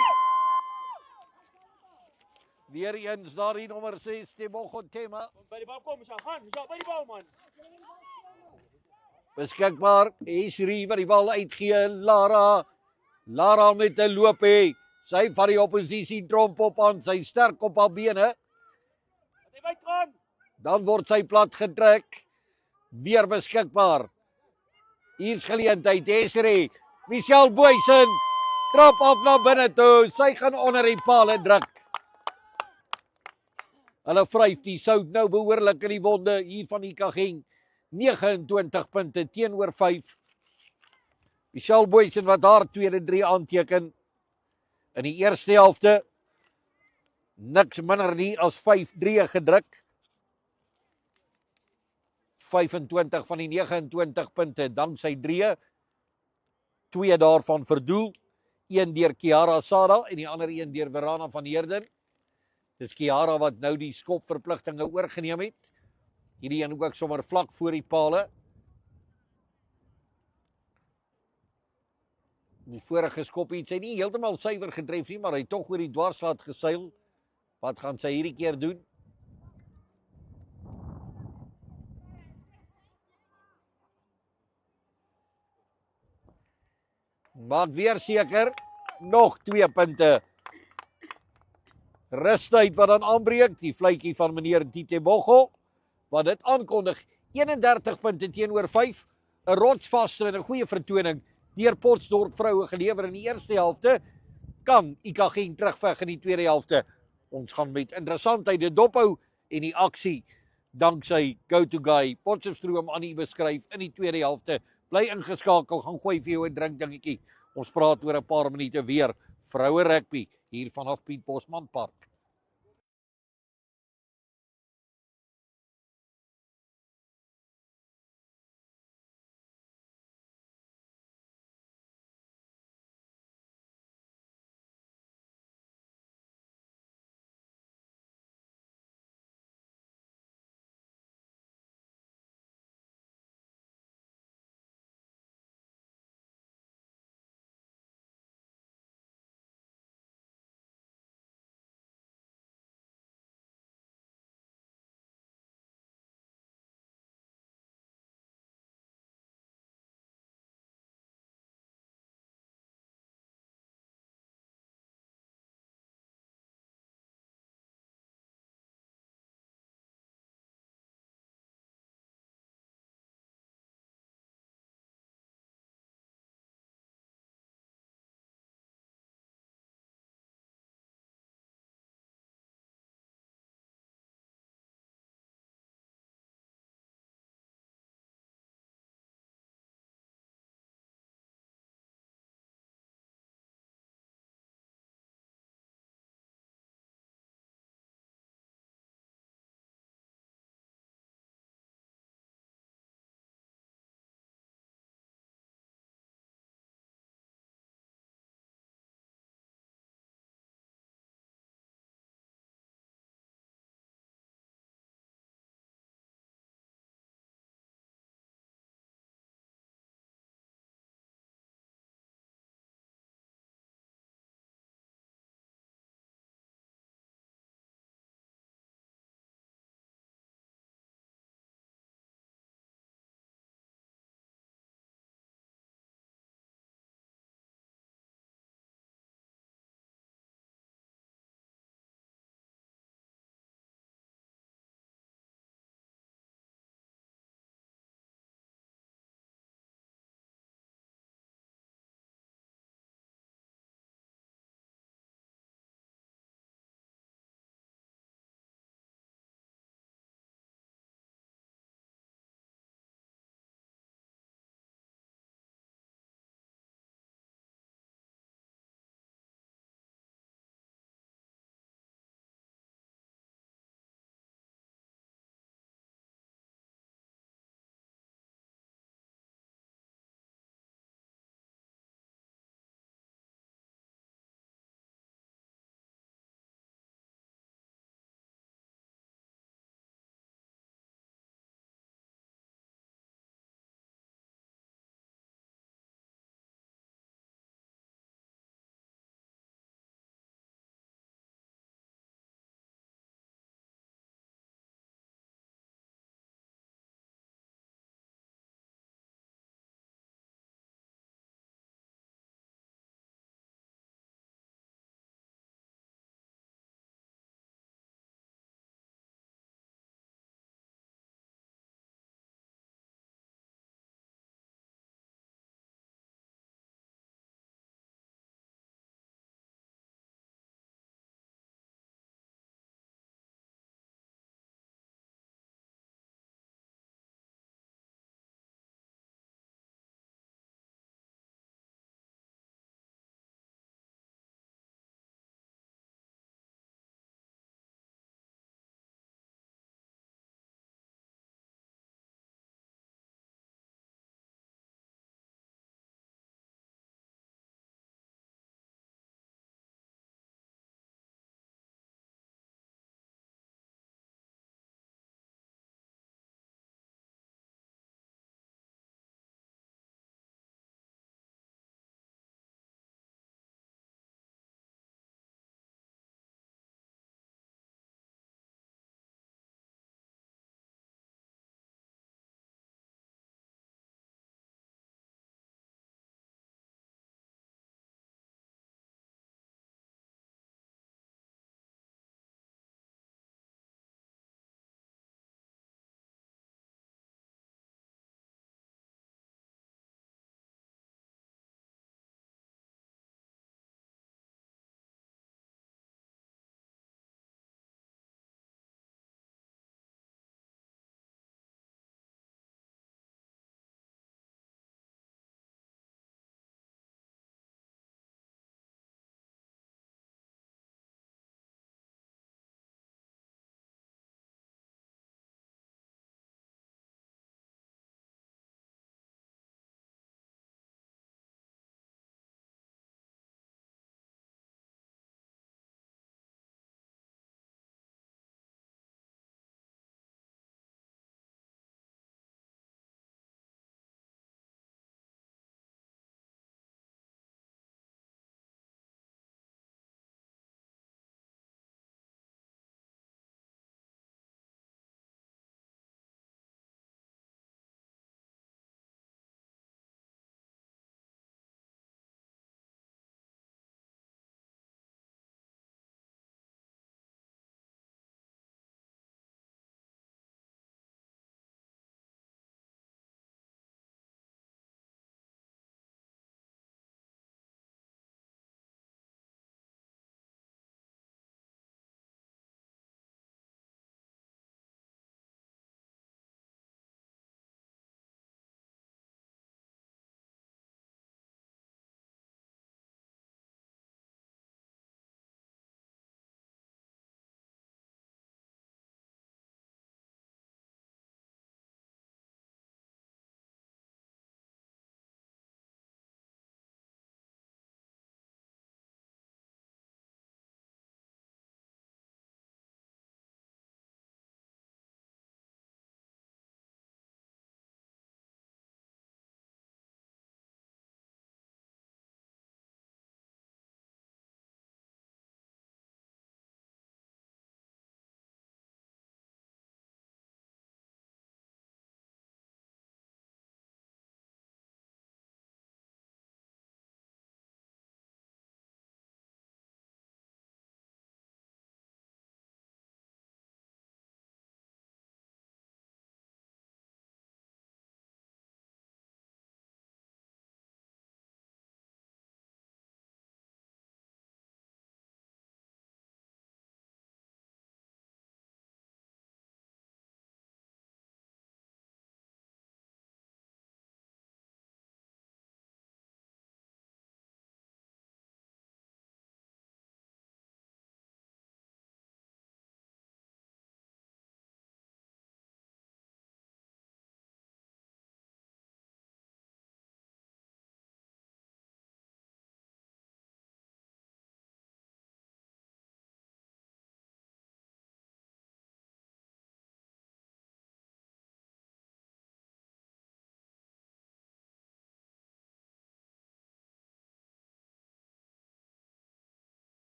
Speaker 2: Weer eens daar die nommer 6, Tebogo Tema.
Speaker 3: By die bal kom, Michal, gaan, Michal, by die bal man.
Speaker 2: Beskikbaar, Esri wat die bal uitgee, Lara met 'n loopie. Sy vat die oppositie tromp op aan, sy sterk op haar bene.
Speaker 3: Hy wyd gaan.
Speaker 2: Dan word sy plat getrek. Weer beskikbaar. Hier's geleentheid, Esri. Michelle Boysen trap af na binne toe. Sy gaan onder die paal druk. Hulle vryf die sout nou behoorlik in die wonde hier van Ikageng. 29 punte teenoor 5. Michelle Boysen wat haar tweede 3 aanteken. In die eerste helfte niks minder nie as 5-3 gedruk. 25 van die 29 punte danksy 3. 2 daarvan verdoel. 1 deur Kiara Sada en die ander 1 deur Verana van Heerden. Dis Kiara wat nou die skopverpligtinge oorgeneem het. Hierdie een ook sommer vlak voor die pale. Die vorige skop het sy nie heeltemal suiwer gedryf nie, maar hy het tog oor die dwarslaat geseil. Wat gaan sy hierdie keer doen? Maak weer seker, nog 2 punte. Rustyd wat dan aanbreek, die fluitjie van meneer Titebogo, wat dit aankondig, 31 punte teenoor 5, 'n rotsvaste en 'n goeie vertoning deur Potchefstroom vroue gelewer in die eerste helfte, kan Ikageng terugveg in die tweede helfte. Ons gaan met interessanthede dophou en die aksie, danksy Go2Guy, Potchefstroom aan u beskryf in die tweede helfte. Bly ingeskakel, gaan gooi vir jou 'n drinkdingetjie. Ons praat oor 'n paar minute weer vroue rugby hier vanaf Piet Bosman Park.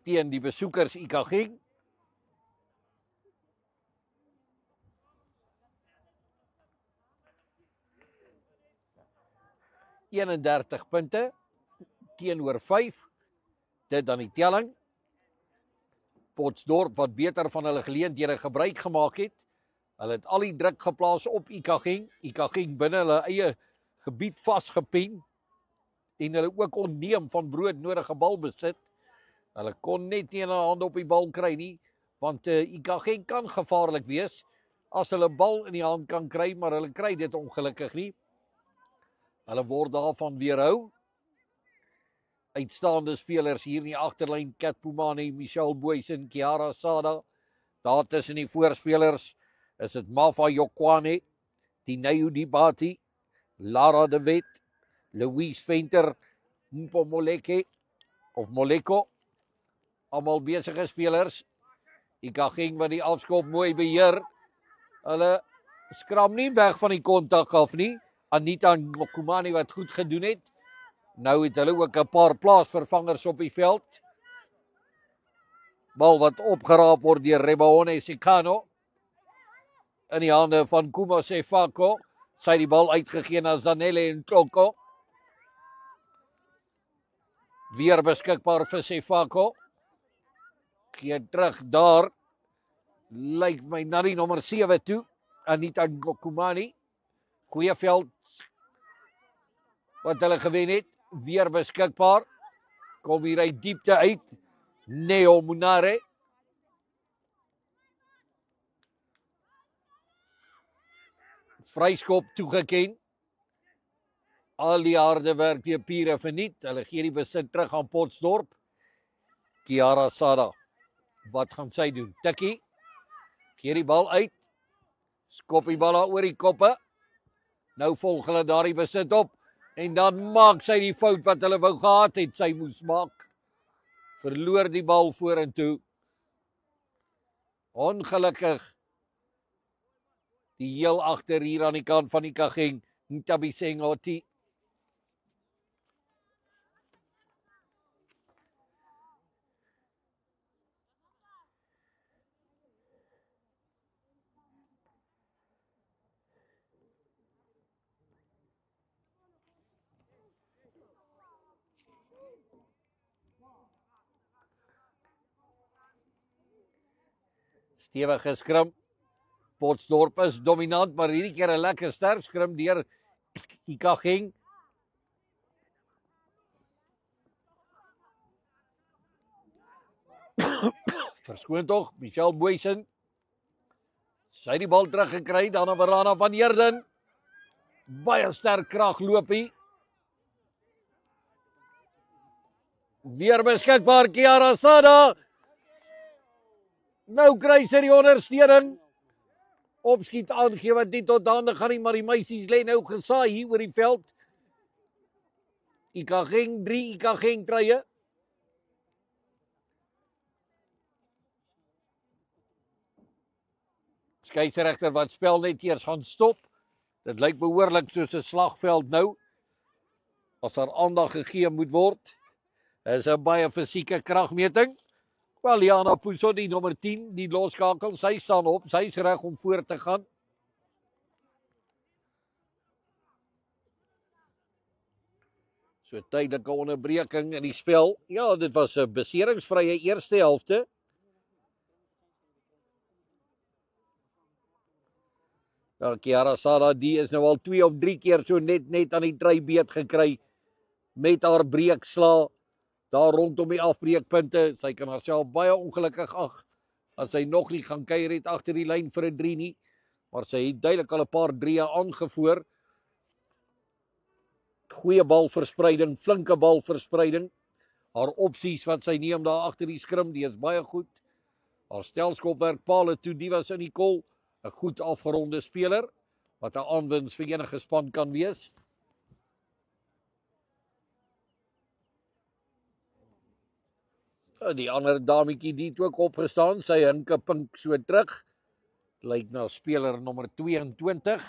Speaker 2: teen die besoekers Ikageng. ...31 punte teenoor 5. Dit dan die telling. Potchefstroom wat beter van hulle geleenthede gebruik gemaak het. Hulle het al die druk geplaas op Ikageng. Ikageng binne hulle eie gebied vasgepen. En hulle ook onneem van broodnodige balbesit. Hulle kon net nie 'n hand op die bal kry nie, want Ikageng kan gevaarlik wees as hulle bal in die hand kan kry, maar hulle kry dit ongelukkig nie. Hulle word daarvan weerhou. Uitstaande spelers hier in die agterlyn, Kat Pumani, Michelle Boysen, Kiara Sada. Daar tussen die voorspelers is dit Mafa Yokwane, Dineo Dibati, Lara de Wet, Louise Venter, Mpo Moleke of Moleko. Almal besige spelers. Ikageng wat die afskop mooi beheer. Hulle skram nie weg van die kontak af nie. Anita Mokumani wat goed gedoen het. Nou het hulle ook 'n paar plaasvervangers op die veld. Bal wat opgeraap word deur Rebahone Sikano. In die hande van Kuma Sefako. Sy die bal uitgegee na Zanele Ntloko. Weer beskikbaar vir Sefako. Gee terug daar. Lyk my na die nommer 7 toe. Anita Ngokumani. Goeie veld. Wat hulle gewen het. Weer beskikbaar. Kom hier uit diepte uit. Neo Munare. Vryskop toegeken. Al die harde werk deur Piere verniet. Hulle gee die besit terug aan Potchefstroom. Kiara Sada. Wat gaan sy doen? Tikkie. Gee die bal uit. Skop die bal oor die koppe. Nou volg hulle daardie besit op. En dan maak sy die fout wat hulle wou gehad het. Sy moes maak. Verloor die bal vorentoe. Ongelukkig. Die heel agter hier aan die kant van Ikageng. Ntabisengoti. Stewige skrim. Potchefstroom is dominant, maar hierdie keer 'n lekker sterk skrim deur Ikageng. Verskoon tog, Michelle Boysen. Sy die bal teruggekry, dan aan Verana van Heerden. Baie sterk kragloopie. Weer beskikbaar Kiara Sada. Nou kry sy die ondersteuning. Opskiet aangee wat nie tot dande gaan nie, maar die meisies lê nou gesaai hier oor die veld. Ikageng 3, Ikageng trye. Skeieregter wat spel net eers gaan stop. Dit lyk behoorlik soos 'n slagveld nou. As daar aandag gegee moet word. Is 'n baie fisieke kragmeting. Wel, Liana Puso, die nommer 10, die loskakel, sy staan op, sy is reg om voor te gaan. So tydelike onderbreking in die spel. Ja, dit was 'n beseringsvrye eerste helfte. Nou, Kiara Sada, die is nou al 2 of 3 keer so net aan die drybeet gekry met haar breeksla. Daar rondom die afbreekpunte. Sy kan haarself baie ongelukkig ag as sy nog nie gaan kuier het agter die lyn vir 'n 3 nie. Maar sy het duidelik al 'n paar 3e aangevoer. Goeie balverspreiding, flinke balverspreiding. Haar opsies wat sy neem daar agter die skrim, die is baie goed. Haar stelskopwerk pale toe, die was in die kol. 'n goed afgeronde speler wat 'n aanwins vir enige span kan wees. Die ander dametjie die het ook opgestaan, sy hinke pink so terug. Lyk na speler nommer 22.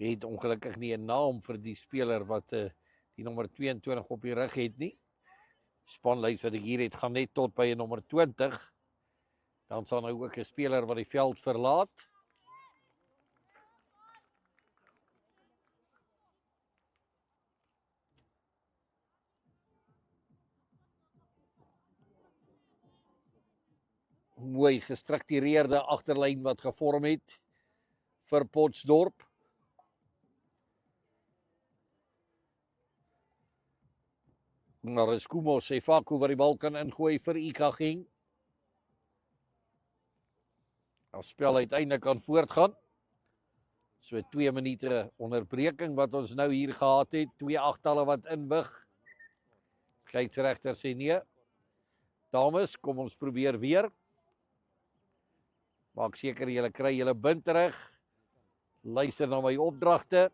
Speaker 2: Het ongelukkig nie 'n naam vir die speler wat die nommer 22 op die rug het nie. Spanlys wat ek hier het gaan net tot by 'n nommer 20. Dan sal nou ook 'n speler wat die veld verlaat. Mooi gestruktureerde agterlyn wat gevorm het vir Potchefstroom. Maar is Kumo Sefaku wat die bal kan ingooi vir Ikageng. As spel uiteindelik kan voortgaan. So 2 minute onderbreking wat ons nou hier gehad het. 2 agtalle wat inwig. Skeieregter sê nee. Dames, kom ons probeer weer. Maak seker julle kry julle bind reg. Luister na my opdragte.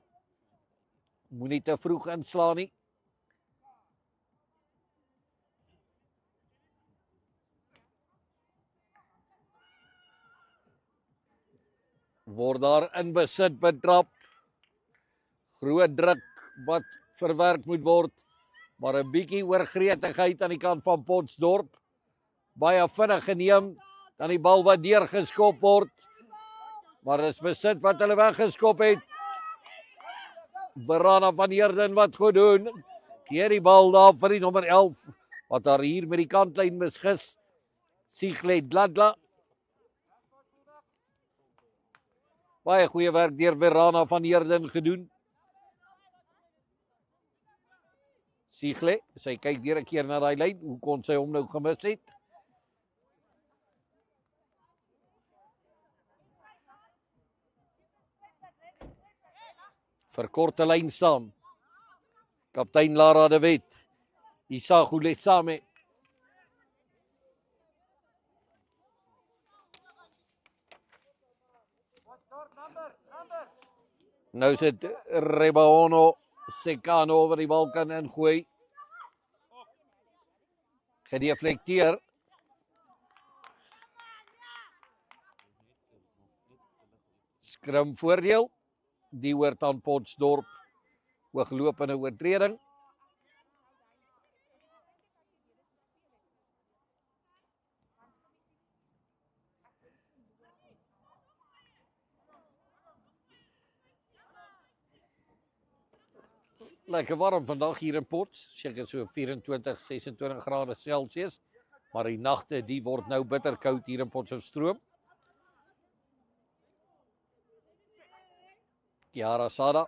Speaker 2: Moenie te vroeg inslaan nie. Word daar in besit betrap. Groot druk wat verwerk moet word. Maar 'n bietjie oorgretigheid aan die kant van Potchefstroom. Baie vinnig geneem. Dan die bal wat deurgeskop word. Maar is besit wat hulle weggeskop het. Verana van Heerden wat goed doen. Keer die bal daar vir die nommer 11. Wat daar hier met die kantlyn misgis. Sigle Dladla. Baie goeie werk deur Verana van Heerden gedoen. Sigle, sy kyk weer 'n keer na daai lyn. Hoe kon sy hom nou gemis het? Vir korte lyn staan. Kaptein Lara de Wet. Isagu Lesame. Nou sit Rebaono Sekano oor die bal kan ingooi. Gedeflekteer. Skrum voordeel. Die hoort aan Potchefstroom. Hooglopende oortreding. Lekker warm vandag hier in Potch, seker so 24, 26 grade Celsius, maar die nagte die word nou bitterkoud hier in Potchefstroom. Kiara Sada.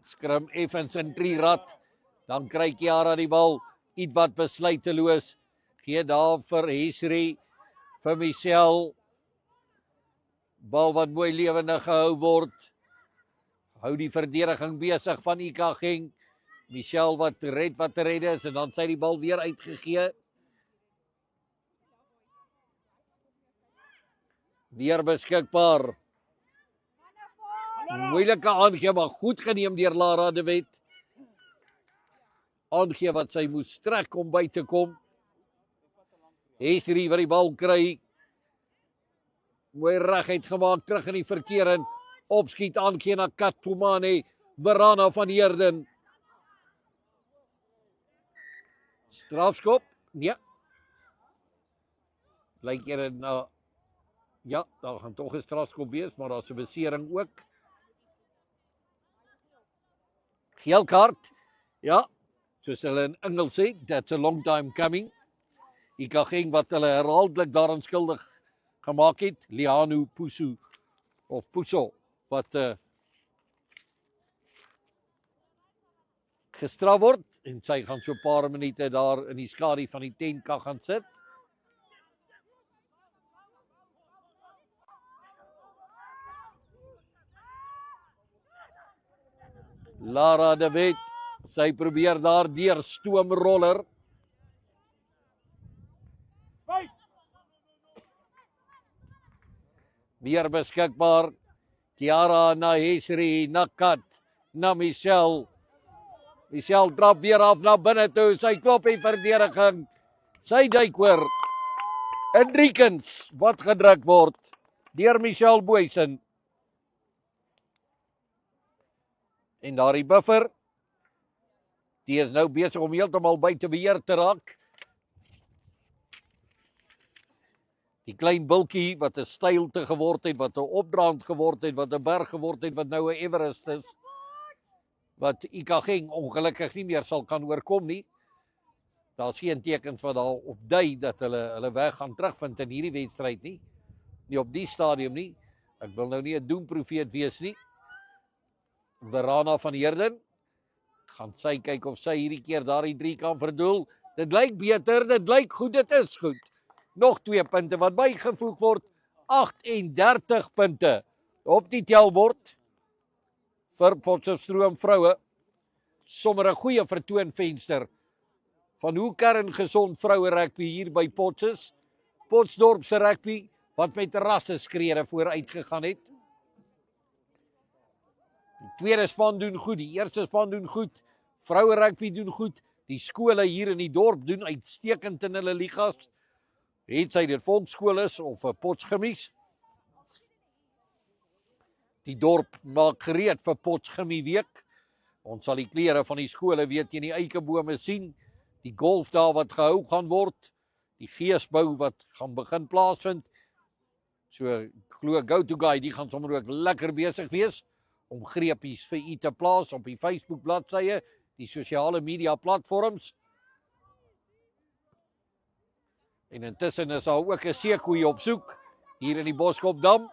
Speaker 2: Skrum effens in 3 rad, dan kry Kiara die bal, iets wat besluiteloos, gee daar vir Hesri, vir Michelle, bal wat mooi lewendig gehou word, hou die verdediging besig van Ikageng, Michelle wat red wat te red is, en dan sy die bal weer uitgegee. Weer beskikbaar. Moeilike aangee, maar goed geneem deur Lara de Wet. Aangee wat sy moes strek om by te kom. Hesri wat die bal kry. Mooi reguit gemaak, terug in die verkeer in. Opskiet aangee na Katumane. Verana van Heerden. Strafskop? Nee. Lyk hier na... Ja, daar gaan toch 'n strafskop wees, maar daar's 'n besering ook. Geel kaart. Ja, soos hulle in Engels sê, that's a long time coming. Ikageng wat hulle herhaaldelik daaraan skuldig gemaak het. Lianu Pusu of Puso wat gestraf word en sy gaan so 'n paar minute daar in die skadu van die tent kan gaan sit. Lara de Wet, sy probeer daar deur stoomroller. Weer beskikbaar. Kiara na Hesri, na Kat, na Michelle. Michelle drap weer af na binne toe. Sy klop die verdediging. Sy duik oor. Hendrikens wat gedruk word deur Michelle Boysen. En daardie buffer, die is nou besig om heeltemal buite beheer te raak. Die klein bultjie wat 'n steilte geword het, wat 'n opdraand geword het, wat 'n berg geword het, wat nou 'n Everest is, wat Ikageng ongelukkig nie meer sal kan oorkom nie. Daar's geen tekens wat daarop dui dat hulle weg gaan terugvind in hierdie wedstryd nie. Nie op die stadium nie. Ek wil nou nie 'n doemprofeet wees nie. Verana van Heerden gaan sy kyk of sy hierdie keer daardie 3 kan verdoel. Dit lyk beter, dit lyk goed, dit is goed. Nog 2 punte wat bygevoeg word. 38 punte op die telbord vir Potchefstroom vroue. Sommer 'n goeie vertoonvenster van hoe kerngesond vroue rugby hier by Potches. Potchefstroom se rugby wat met rasse skrere vooruit gegaan het. Die tweede span doen goed, die eerste span doen goed. Vroue rugby doen goed. Die skole hier in die dorp doen uitstekend in hulle ligas. Het sy dit volksskool is of 'n Potchgemies. Die dorp maak gereed vir Potchgemie week. Ons sal die klere van die skole weet teen die eikebome sien. Die golf daar wat gehou gaan word. Die geesbou wat gaan begin plaasvind. So ek glo Go To Guy, die gaan sommer ook lekker besig wees om greepies vir u te plaas op die Facebook bladsye, die sosiale media platforms. En intussen is daar ook 'n seekoei op soek hier in die Boskopdam.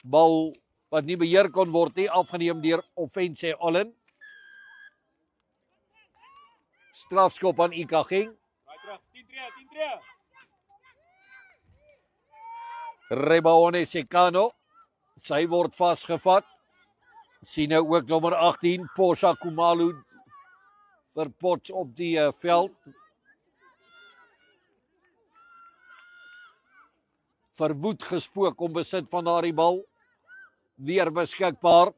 Speaker 2: Bal wat nie beheer kon word nie, afgeneem deur Offense Allen. Strafskop aan Ikageng.
Speaker 3: Raai terug. 10-3.
Speaker 2: Rebaone Sekano. Sy word vasgevat. Sien nou ook nommer 18, Posa Kumalu vir Potch op die veld. Verwoed gespook om besit van daardie bal. Weer beskikbaar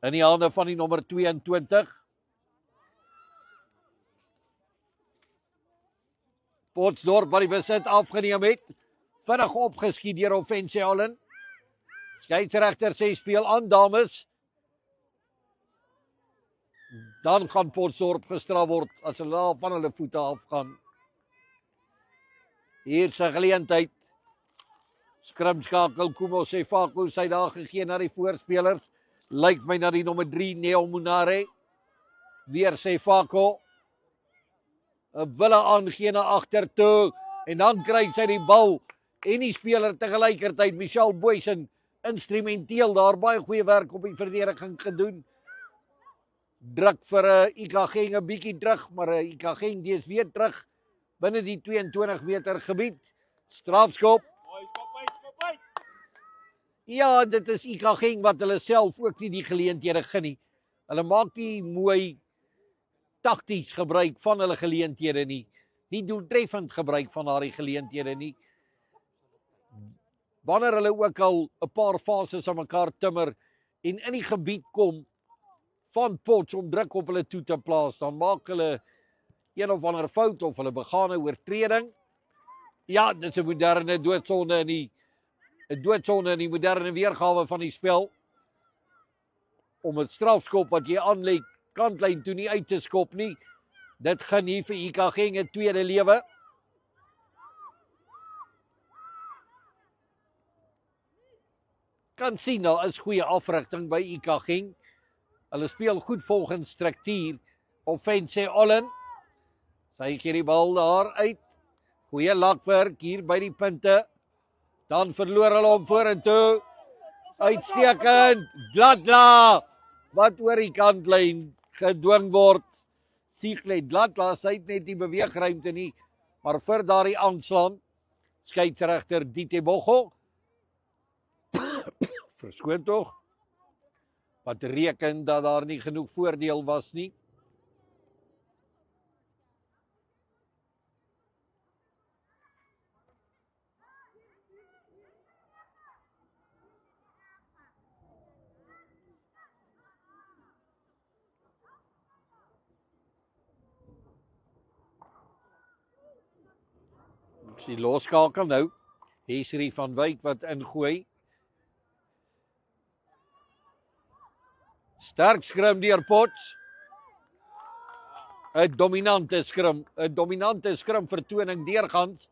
Speaker 2: in die hande van die nommer 22. Potchefstroom wat die besit afgeneem het. Vinnig opgeskiet deur Offense Allen. Skeieregter sê speel aan dames. Dan gaan Potchefstroom gestraf word as hulle van hulle voete afgaan. Hier se geleentheid. Skrimskakel Kumo Sefako sy daar gegee na die voorspelers. Lyk my na die nommer 3 Neo Munare. Weer Sefako. 'n wille aangee na agter toe en dan kry sy die bal en die speler tegelykertyd Michelle Boysen instrumenteel daar baie goeie werk op die verdediging gedoen. Druk vir Ikageng 'n bietjie terug, maar Ikageng dis weer terug binne die 22 meter gebied. Strafskop.
Speaker 3: Skop uit.
Speaker 2: Ja, dit is Ikageng wat hulle self ook nie die geleenthede gun nie. Hulle maak nie mooi takties gebruik van hulle geleenthede nie. Nie doeltreffend gebruik van daardie geleenthede nie. Wanneer hulle ook al 'n paar fases aan mekaar timmer en in die gebied kom van Potch om druk op hulle toe te plaas, dan maak hulle een of ander fout of hulle begaan 'n oortreding. Ja, dit is 'n moderne doodsonde in die moderne weergawe van die spel. Om 'n strafskop wat jy aanlei kantlyn toe nie uit te skop nie. Dit gaan nie vir Ikageng 'n tweede lewe. Kan sien, daar is goeie afrigting by Ikageng. Hulle speel goed volgens struktuur. Offense Allen. Sy gee die bal daar uit. Goeie lakwerk hier by die punte. Dan verloor hulle hom vorentoe. Uitstekend. Dladla wat oor die kantlyn gedwing word. Siegle Dladla sy het net nie beweegruimte nie, maar vir daardie aanslaan skeieregter Ditebogo verskoon tog wat reken dat daar nie genoeg voordeel was nie. Ek sien loskakel nou. Hesrie van Wyk wat ingooi. Sterk skrim deur Potts. 'n dominante skrim vertoning deurgangs.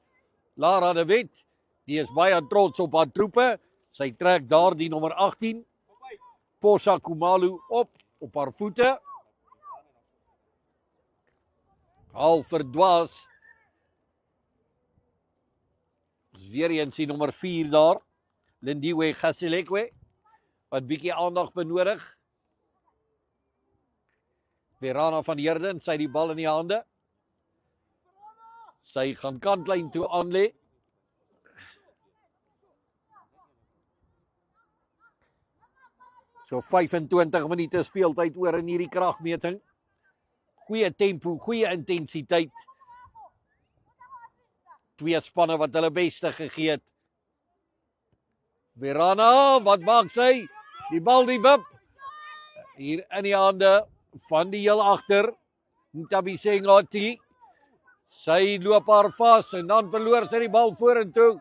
Speaker 2: Lara de Wet, die is baie trots op haar troepe. Sy trek daar die nommer 18. Posa Kumalu op haar voete. Half verdwaas. Is weer eens die nommer 4 daar. Lindiwe Gasilekwe, wat bietjie aandag benodig. Verana van Heerden, sy die bal in die hande. Sy gaan kantlyn toe aanlê. So 25 minute speeltyd oor in hierdie kragmeting. Goeie tempo, goeie intensiteit. Twee spanne wat hulle beste gegee het. Verana, wat maak sy? Die bal die wip. Hier in die hande van die heel agter. Ntabisengoti. Sy loop haar vas en dan verloor sy die bal vorentoe.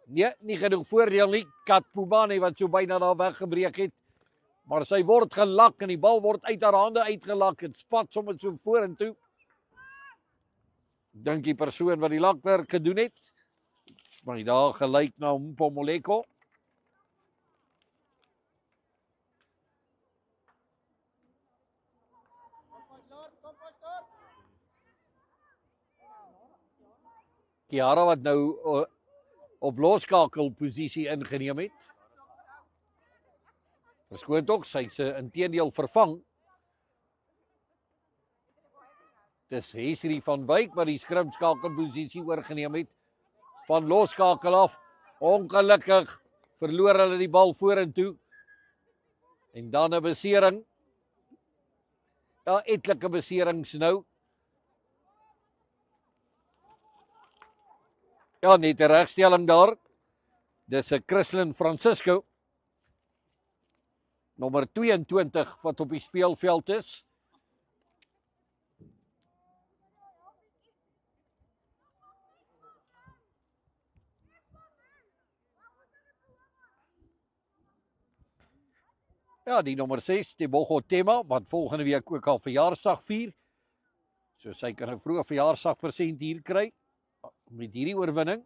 Speaker 2: Nee, nie genoeg voordeel nie. Katpubane wat so byna daar weggebreek het. Maar sy word gelak en die bal word uit haar hande uitgelak. Het spat sommer so vorentoe. Dink die persoon wat die lakwerk gedoen het. Maar daar gelyk na Mpomoleko. Kiara wat nou op loskakelposisie ingeneem het. Verskoon tog, sy se inteendeel vervang. Dis Hesri van Wyk wat die skrimskakelposisie oorgeneem het. Van loskakel af. Ongelukkig verloor hulle die bal vorentoe. En dan 'n besering. Ja, etlike beserings nou. Ja, net 'n regstelling daar. Dis 'n Christlyn Francisco. Nommer 22 wat op die speelveld is. Ja, die nommer 6, Tebogo Tema, wat volgende week ook al verjaarsdag vier. So sy kan 'n vroeë verjaarsdagpresent hier kry met hierdie oorwinning.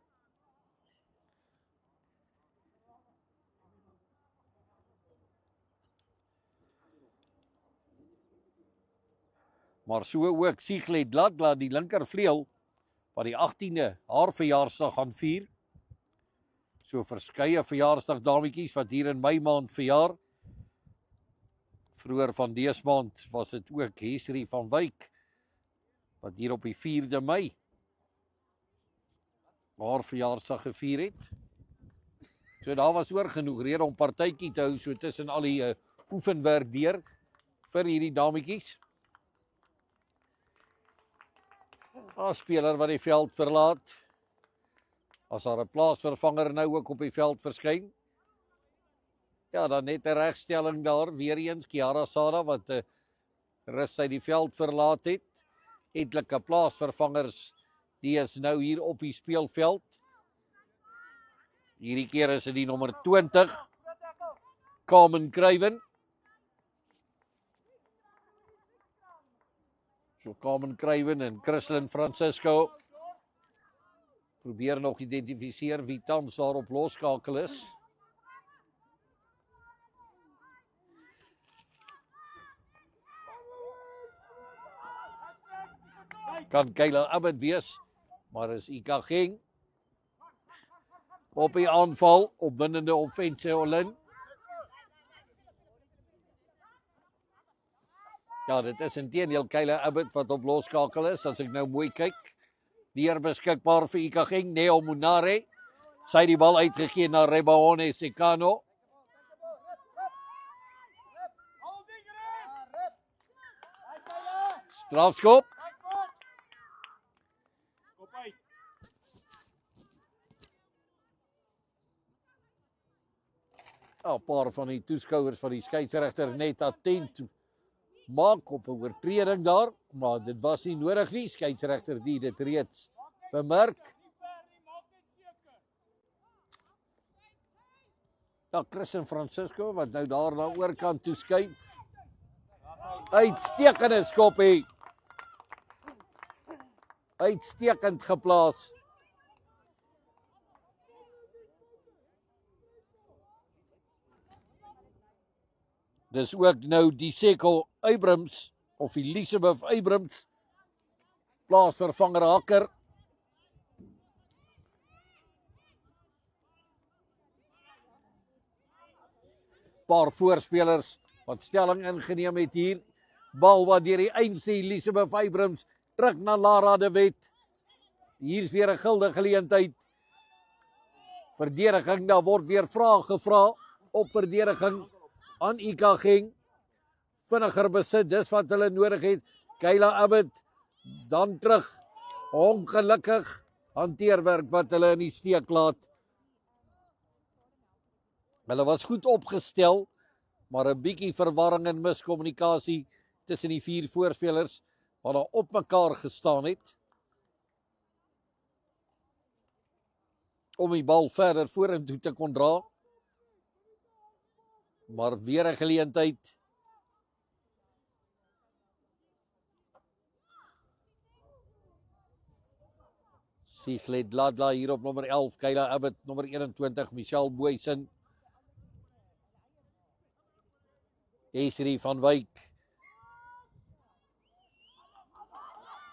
Speaker 2: Maar so ook Siglet Ladla, die linkervleuel, wat die 18de haar verjaarsdag gaan vier. So verskeie verjaarsdagdametjies wat hier in Mei maand verjaar. Vroeër van dese maand was dit ook Hesri van Wyk, wat hier op die 4de Mei haar verjaarsdag gevier het. So daar was oor genoeg rede om partytjie te hou so tussen al die oefenwerk deur vir hierdie dametjies. 'n Speler wat die veld verlaat. As daar 'n plaasvervanger nou ook op die veld verskyn. Ja, dan net 'n regstelling daar, weer eens Kiara Sada wat rus uit die veld verlaat het. Etlike plaasvervangers, die is nou hier op die speelveld. Hierdie keer is dit die nommer 20, Carmen Kruiven. So Carmen Kruiven en Christlyn Francisco probeer nog identifiseer wie tans daar op loskakel is. Kan Kayla Abbott wees, maar is Ika Geng op die aanval, opwindende offensie Olin. Ja, dit is inteendeel Kayla Abbott wat op loskakel is, as ek nou mooi kyk. Weer beskikbaar vir Ika Geng, Neo Munare. Sy die bal uitgegee na Rebaone Sekano. Strafskop. Ja, 'n paar van die toeskouers van die skeieregter net attent maak op 'n oortreding daar, maar dit was nie nodig nie. Skeieregter die dit reeds bemerk. Ja, Christian Francisco wat nou daar na oorkant toe skuif. Uitstekende skoppie. Uitstekend geplaas. Dis ook nou die Seko Abrams of Elizabeth Abrams, plaasvervanger Hakker. Paar voorspelers wat stelling ingeneem het hier. Bal wat deur die eindste Elizabeth Abrams terug na Lara de Wet. Hier is weer 'n gulde geleentheid. Verdediging, daar word weer vrae gevra op verdediging aan Ikageng. Vinniger besit, dis wat hulle nodig het. Kayla Abbott dan terug. Ongelukkig hanteerwerk wat hulle in die steek laat. Hulle was goed opgestel, maar 'n bietjie verwarring en miskommunikasie tussen die 4 voorspelers wat daar op mekaar gestaan het om die bal verder vorentoe te kon dra. Maar weer 'n geleentheid. Siglet Ladla hier op nommer 11, Kayla Abbott nommer 21, Michelle Boysen. Esri van Wyk.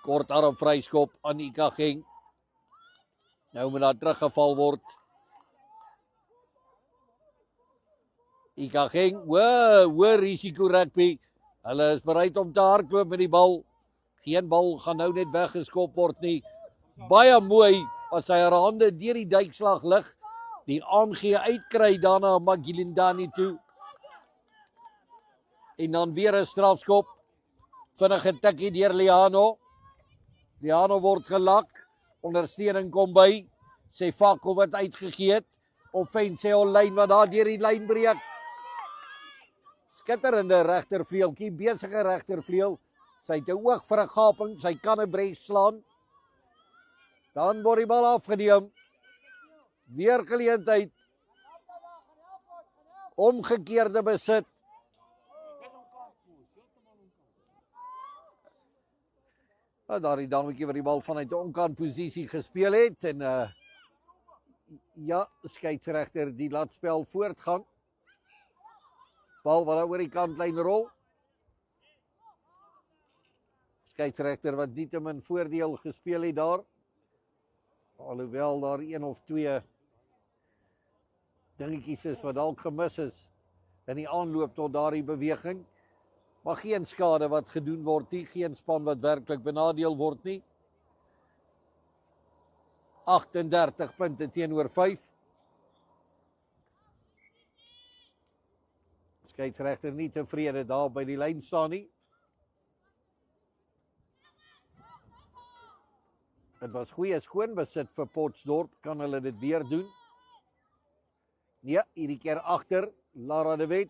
Speaker 2: Kort arm vryskop aan Ikageng. Nou moet daar teruggeval word. Ikageng, hoë risiko rugby. Hulle is bereid om te hardloop met die bal. Geen bal gaan nou net weggeskop word nie. Baie mooi as hy haar hande deur die duikslag lig. Die aangee uitkry daarna Magilindani toe. En dan weer 'n strafskop. Vinnige tikkie deur Liano. Liano word gelak. Ondersteuning kom by. Sefako wat uitgegee het. Offensie online wat daar deur die lyn breek. Skitterende regtervleueltjie, besige regtervleuel. Sy het 'n oog vir 'n gaping, sy kan 'n bres slaan. Dan word die bal afgeneem. Weer geleentheid. Omgekeerde besit. Daar die dametjie wat die bal vanuit 'n onkant posisie gespeel het en ja, skeieregter die laat spel voortgaan. Bal wat oor die kantlyn rol. Skeieregter wat nietemin voordeel gespeel het daar. Alhoewel daar 1 of 2 dingetjies is wat dalk gemis is in die aanloop tot daardie beweging. Maar geen skade wat gedoen word nie, geen span wat werklik benadeel word nie. 38 punte teenoor 5. Skeieregter nie tevrede daar by die lyn staan nie. Dit was goeie skoon besit vir Potchefstroom, kan hulle dit weer doen? Nee, hierdie keer agter Lara de Wet.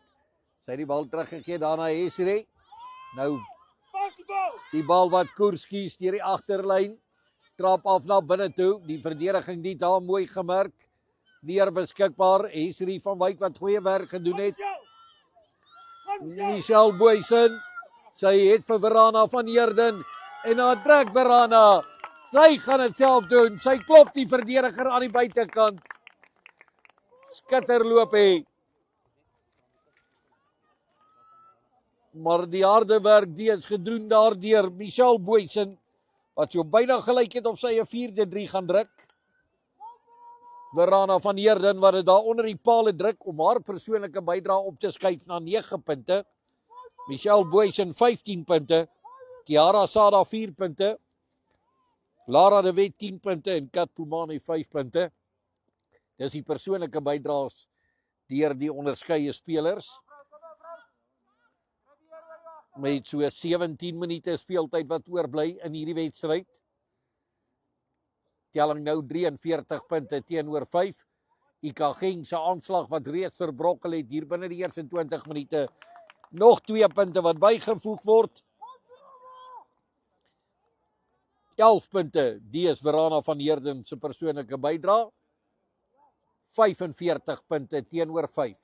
Speaker 2: Sy het die bal teruggegee daarna Esri. Nou die bal wat koers kies deur die agterlyn. Trap af na binne toe. Die verdediging die daar mooi gemerk. Weer beskikbaar. Esri van Wyk wat goeie werk gedoen het. Michelle Boysen. Sy het vir Verana van Heerden. En dan trek Verana. Sy gaan dit self doen. Sy klop die verdediger aan die buitekant. Skitterloop hê. Maar die harde werk die is gedoen daardeur Michelle Boysen, wat so byna gelyk het of sy 'n 4-3 gaan druk. Verana van Heerden wat dit daar onder die paal druk om haar persoonlike bydrae op te skuif na 9 punte. Michelle Boysen 15 punte. Kiara Sada 4 punte. Lara de Wet 10 punte en Kat Pumani 5 punte. Dis die persoonlike bydraes deur die onderskeie spelers. Met so 17 minute speeltyd wat oorbly in hierdie wedstryd. Telling nou 43 punte teenoor 5. Ikageng se aanslag wat reeds verbrokkel het hier binne die eerste 20 minute. Nog 2 punte wat bygevoeg word. 11 punte, die is Verana van Heerden se persoonlike bydrae. 45 punte teenoor 5.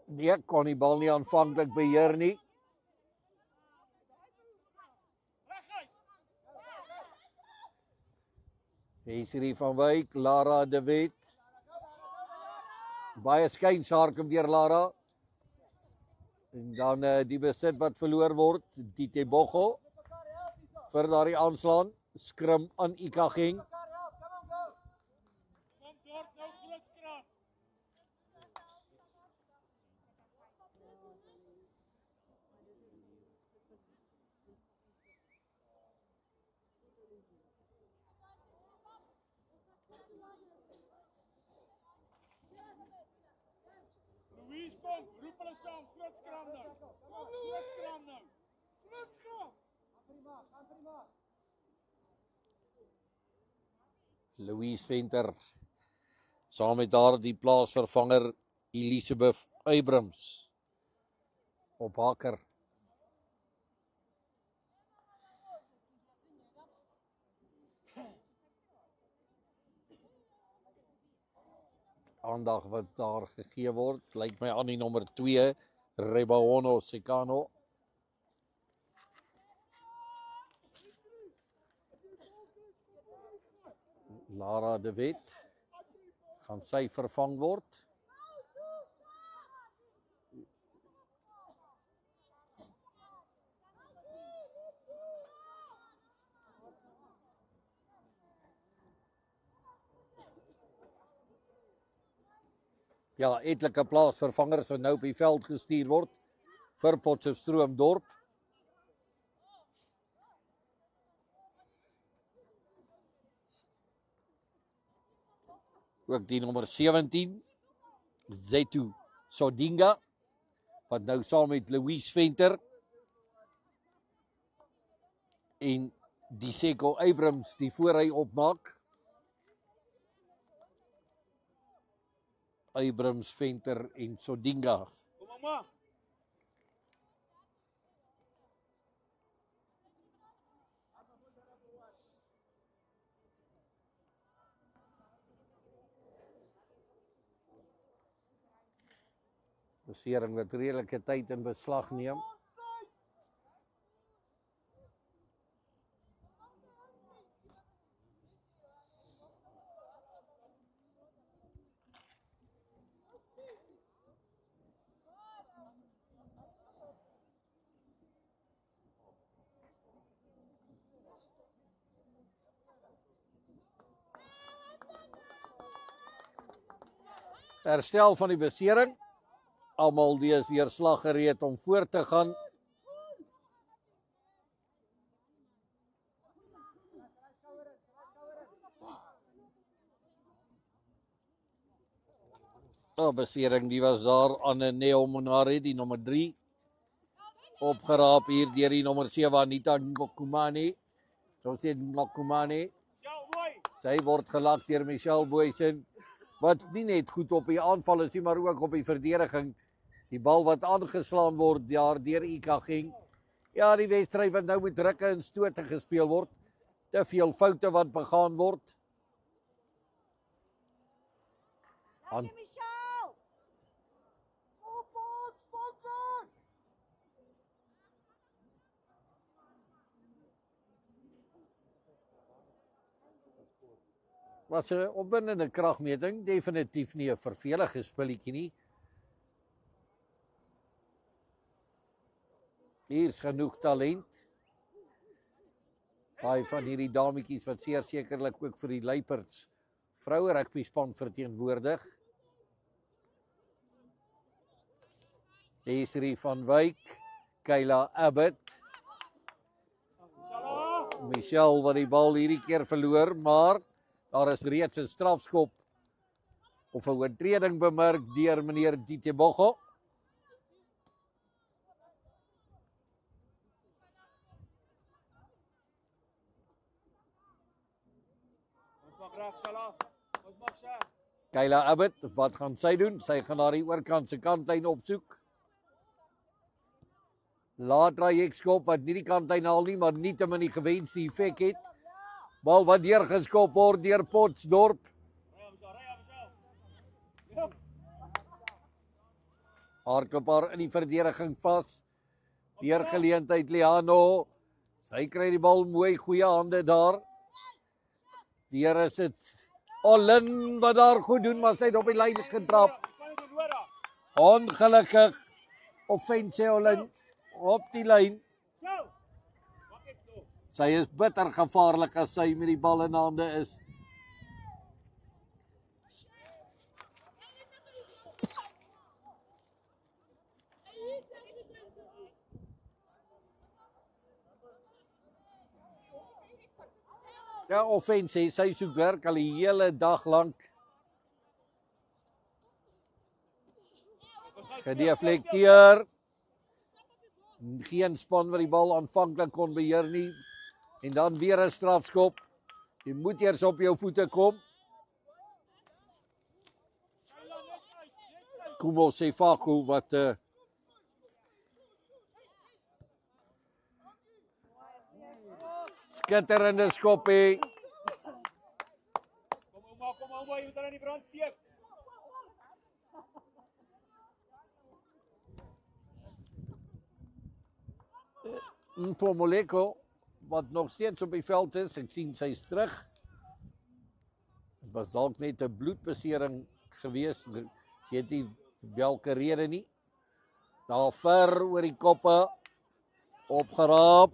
Speaker 2: Nee, kon die bal nie aanvanklik beheer nie. Hierdie van Wyk, Lara de Wet. Baie skynsaarkom deur Lara. En dan die besit wat verloor word, die Tebogo. Vir daardie aanslaan, skrim aan Ikageng.
Speaker 3: Kom door, nou groot skrap. Louise, kom, roep hulle saam, groot skram nou. Groot skram nou. Groot skram.
Speaker 2: Louise Venter, saam met haar die plaasvervanger Elisabeth Abrams op haker. Aandag wat daar gegee word, lyk my aan die nommer 2, Rebahono Sekano. Lara de Wet, gaan sy vervang word. Ja, etlike plaasvervangers wat nou op die veld gestuur word vir Potchefstroom-Dorp. Ook die nommer 17, Zetu Sodinga, wat nou saam met Louise Venter en die Seko Abrams die voorry opmaak. Abrams, Venter en Sodinga.
Speaker 3: Kom mamma.
Speaker 2: Besering wat redelike tyd in beslag neem. Herstel van die besering. Almal is weer slaggereed om voort te gaan. Besering die was daar aan 'n Neo Monare, die nommer 3. Opgeraap hier deur die nommer 7 Anita Ngokumane. Josie Ngokumane. Sy word gelak deur Michelle Boysen, wat nie net goed op die aanval is nie, maar ook op die verdediging. Die bal wat aangeslaan word daar deur Ikageng. Ja, die wedstryd wat nou met rukke en stote gespeel word. Te veel foute wat begaan word. Was 'n opwindende kragmeting, definitief nie 'n vervelige spilletjie nie. Hier is genoeg talent. Baie van hierdie dametjies wat seker sekerlik ook vir die Luiperds vroue rugby span verteenwoordig. Esri van Wyk, Kayla Abbott. Michelle wat die bal hierdie keer verloor, maar daar is reeds 'n strafskop of 'n oortreding bemerk deur meneer Ditebogo. Kayla Abbott, wat gaan sy doen? Sy gaan na die oorkant se kantlyn opsoek. Laat trajekskop wat nie die kantlyn haal nie, maar nietemin die gewenste effek het. Bal wat deurgeskop word deur Potchefstroom. Hardloop haar in die verdediging vas. Weer geleentheid Liano. Sy kry die bal mooi, goeie hande daar. Weer is dit Olin wat daar goed doen, maar sy het op die lyn getrap. Ongelukkig. Offensie Olin op die lyn. Sy is bitter gevaarlik as sy met die bal in hande is. Ja, offensie, sy soek werk al die hele dag lank. Gedeflekteer. Geen span wat die bal aanvanklik kon beheer nie. En dan weer 'n strafskop. Jy moet eers op jou voete kom. Kumo Sefako wat skitterende skoppie.
Speaker 3: Kom ouma, jy moet hulle in die brand steek.
Speaker 2: Mpomoleko wat nog steeds op die veld is. Ek sien sy is terug. Het was dalk net 'n bloedbesering gewees. Ek weet nie welke rede nie. Daar ver oor die koppe. Opgeraap.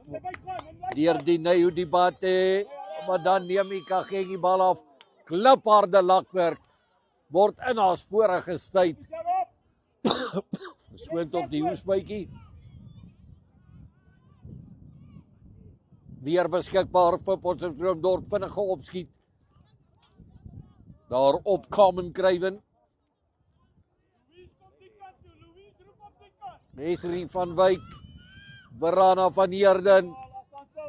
Speaker 2: Deur die Neu Dibate. Maar dan neem Ikageng die bal af. Klipharde lakwerk. Word in haar spore gestuit. Skoot op die hoesbuitjie. Weer beskikbaar vir Potchefstroom Dorp, vinnige opskiet. Daar op Carmen Kruiven. Mesri van Wyk. Verana van Heerden.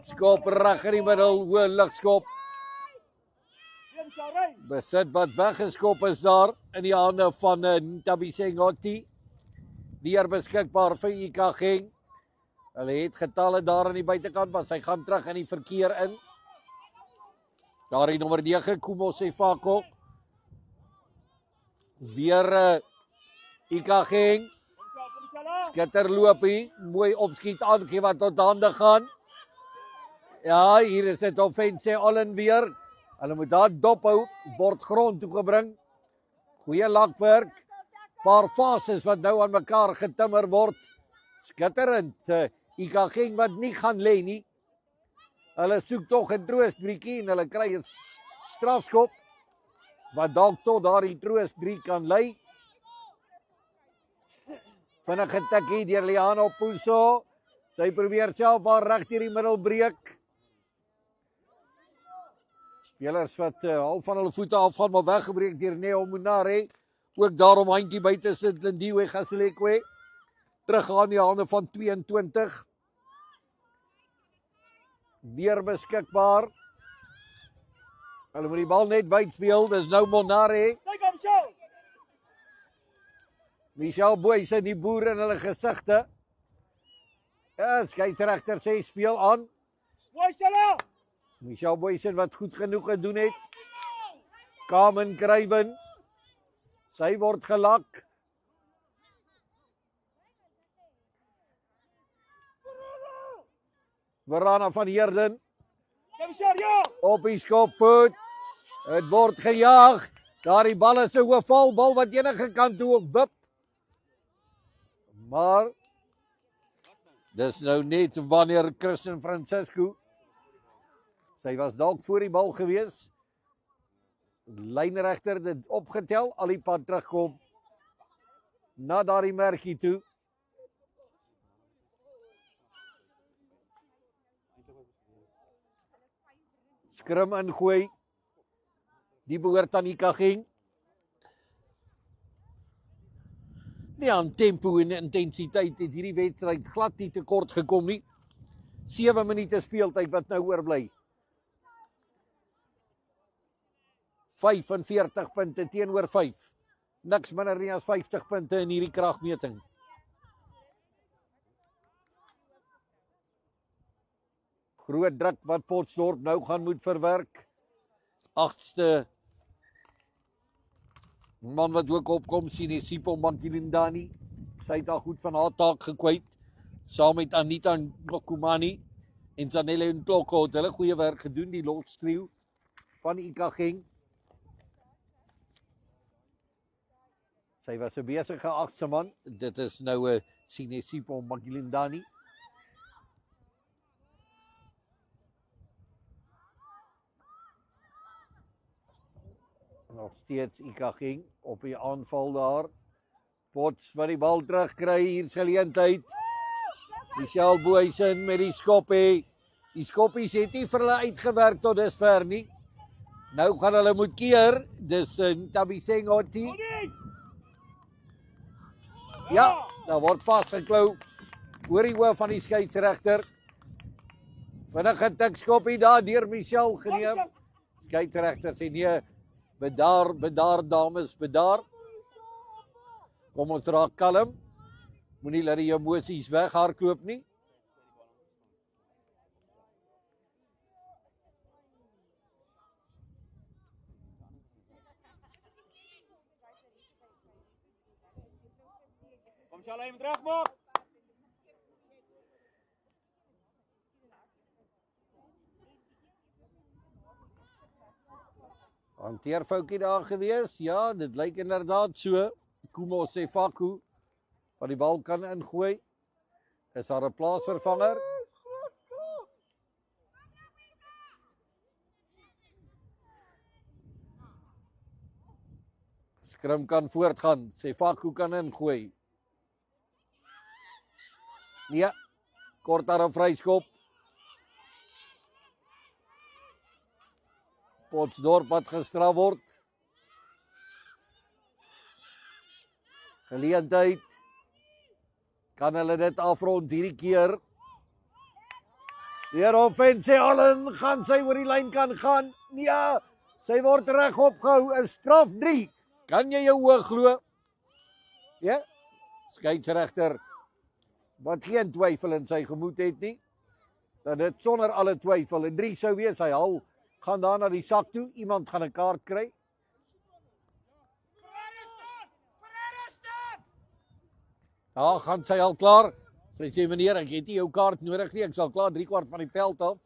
Speaker 2: Skop reg in die middel, hoë ligskop. Besit wat weggeskop is daar in die hande van Ntabisengoti. Weer beskikbaar vir Ikageng. Hulle het getalle daar aan die buitekant, maar sy gaan terug in die verkeer in. Daar die nommer 9, Kumo Sefako. Weer Ikageng. Skitterloopie, mooi opskiet aangee wat tot hande gaan. Ja, hier is dit offensie Olin weer. Hulle moet daar dop hou, word grond toegebring. Goeie lakwerk. Paar fases wat nou aan mekaar getimmer word. Skitterend. Ikageng wat nie gaan lê nie. Hulle soek tog 'n troostdrietjie en hulle kry 'n strafskop wat dalk tot daardie troostdrie kan lei. Vinnige tikkie deur Liano Puso. Sy probeer self haar reg deur die middel breek. Spelers wat half van hulle voete afgaan, maar weggebreek deur Neo Munare. Ook daarom handjie buite sit Lindiwe Gaselekwe. Teruggaan die hande van 22. Weer beskikbaar. Hulle moet die bal net wyd speel. Dis nou Monare. Michel Boysen, die boer in hulle gesigte. Ja, skeieregter sê speel aan. Michel Boysen wat goed genoeg gedoen het. Carmen Kruiven. Sy word gelak. Verana van Heerden. Op die skopvoet. Het word gejaag. Daar die bal is 'n hoë valbal wat enige kant toe wip. Maar dis nou net wanneer Christian Francisco. Sy was dalk voor die bal gewees. Lynregter dit opgetel, al die pad terugkom na daardie merkie toe. Skrim ingooi. Die behoort aan Ikageng. Nie aan tempo en intensiteit het hierdie wedstryd glad nie tekort gekom nie. 7 minute speeltyd wat nou oorbly. 45 punte teenoor 5. Niks minder nie as 50 punte in hierdie kragmeting. Groot druk wat Potchefstroom nou gaan moet verwerk. 8ste man wat ook opkom, Sinesipho Makilindani. Sy het al goed van haar taak gekwyt, saam met Anita Nkokumani en Zanele Ntloko het hulle goeie werk gedoen, die lotstrio van Ikageng. Sy was 'n besige 8ste man, dit is nou 'n Sinesipho Makilindani. Nog steeds Ikageng op die aanval daar. Potts wat die bal terugkry, hier geleentheid. Michelle Boysen met die skoppie. Die skoppies het nie vir hulle uitgewerk tot dusver nie. Nou gaan hulle moet keer. Dis Tabiseng Oti. Ja, daar word vasgeklou voor die oë van die skeieregter. Vinnige tikskoppie daar deur Michelle geneem. Skeieregter sê nee. Bedaar dames, bedaar. Kom ons raak kalm. Moenie laat die emosies weghardloop nie.
Speaker 3: Kom Charlie hem terugmaak.
Speaker 2: Hanteerfoutjie daar gewees. Ja, dit lyk inderdaad so. Kumo Sefaku van die bal kan ingooi. Is daar 'n plaasvervanger? Skrim kan voortgaan. Sefaku kan ingooi. Nee, kort daar 'n vryskop. Potchefstroom wat gestraf word. Geleentheid. Kan hulle dit afrond hierdie keer? Deur offensie Allen gaan sy oor die lyn kan gaan. Nee, sy word reg opgehou. 'n Straf 3. Kan jy jou oë glo? Ja? Skeieregter wat geen twyfel in sy gemoed het nie. Dat dit sonder alle twyfel 'n 3 sou wees. Hy haal gaan daar na die sak toe. Iemand gaan 'n kaart kry. Ja, gaan sy al klaar. Sy sê meneer, ek het nie jou kaart nodig nie. Ek sal klaar 3/4 van die veld af.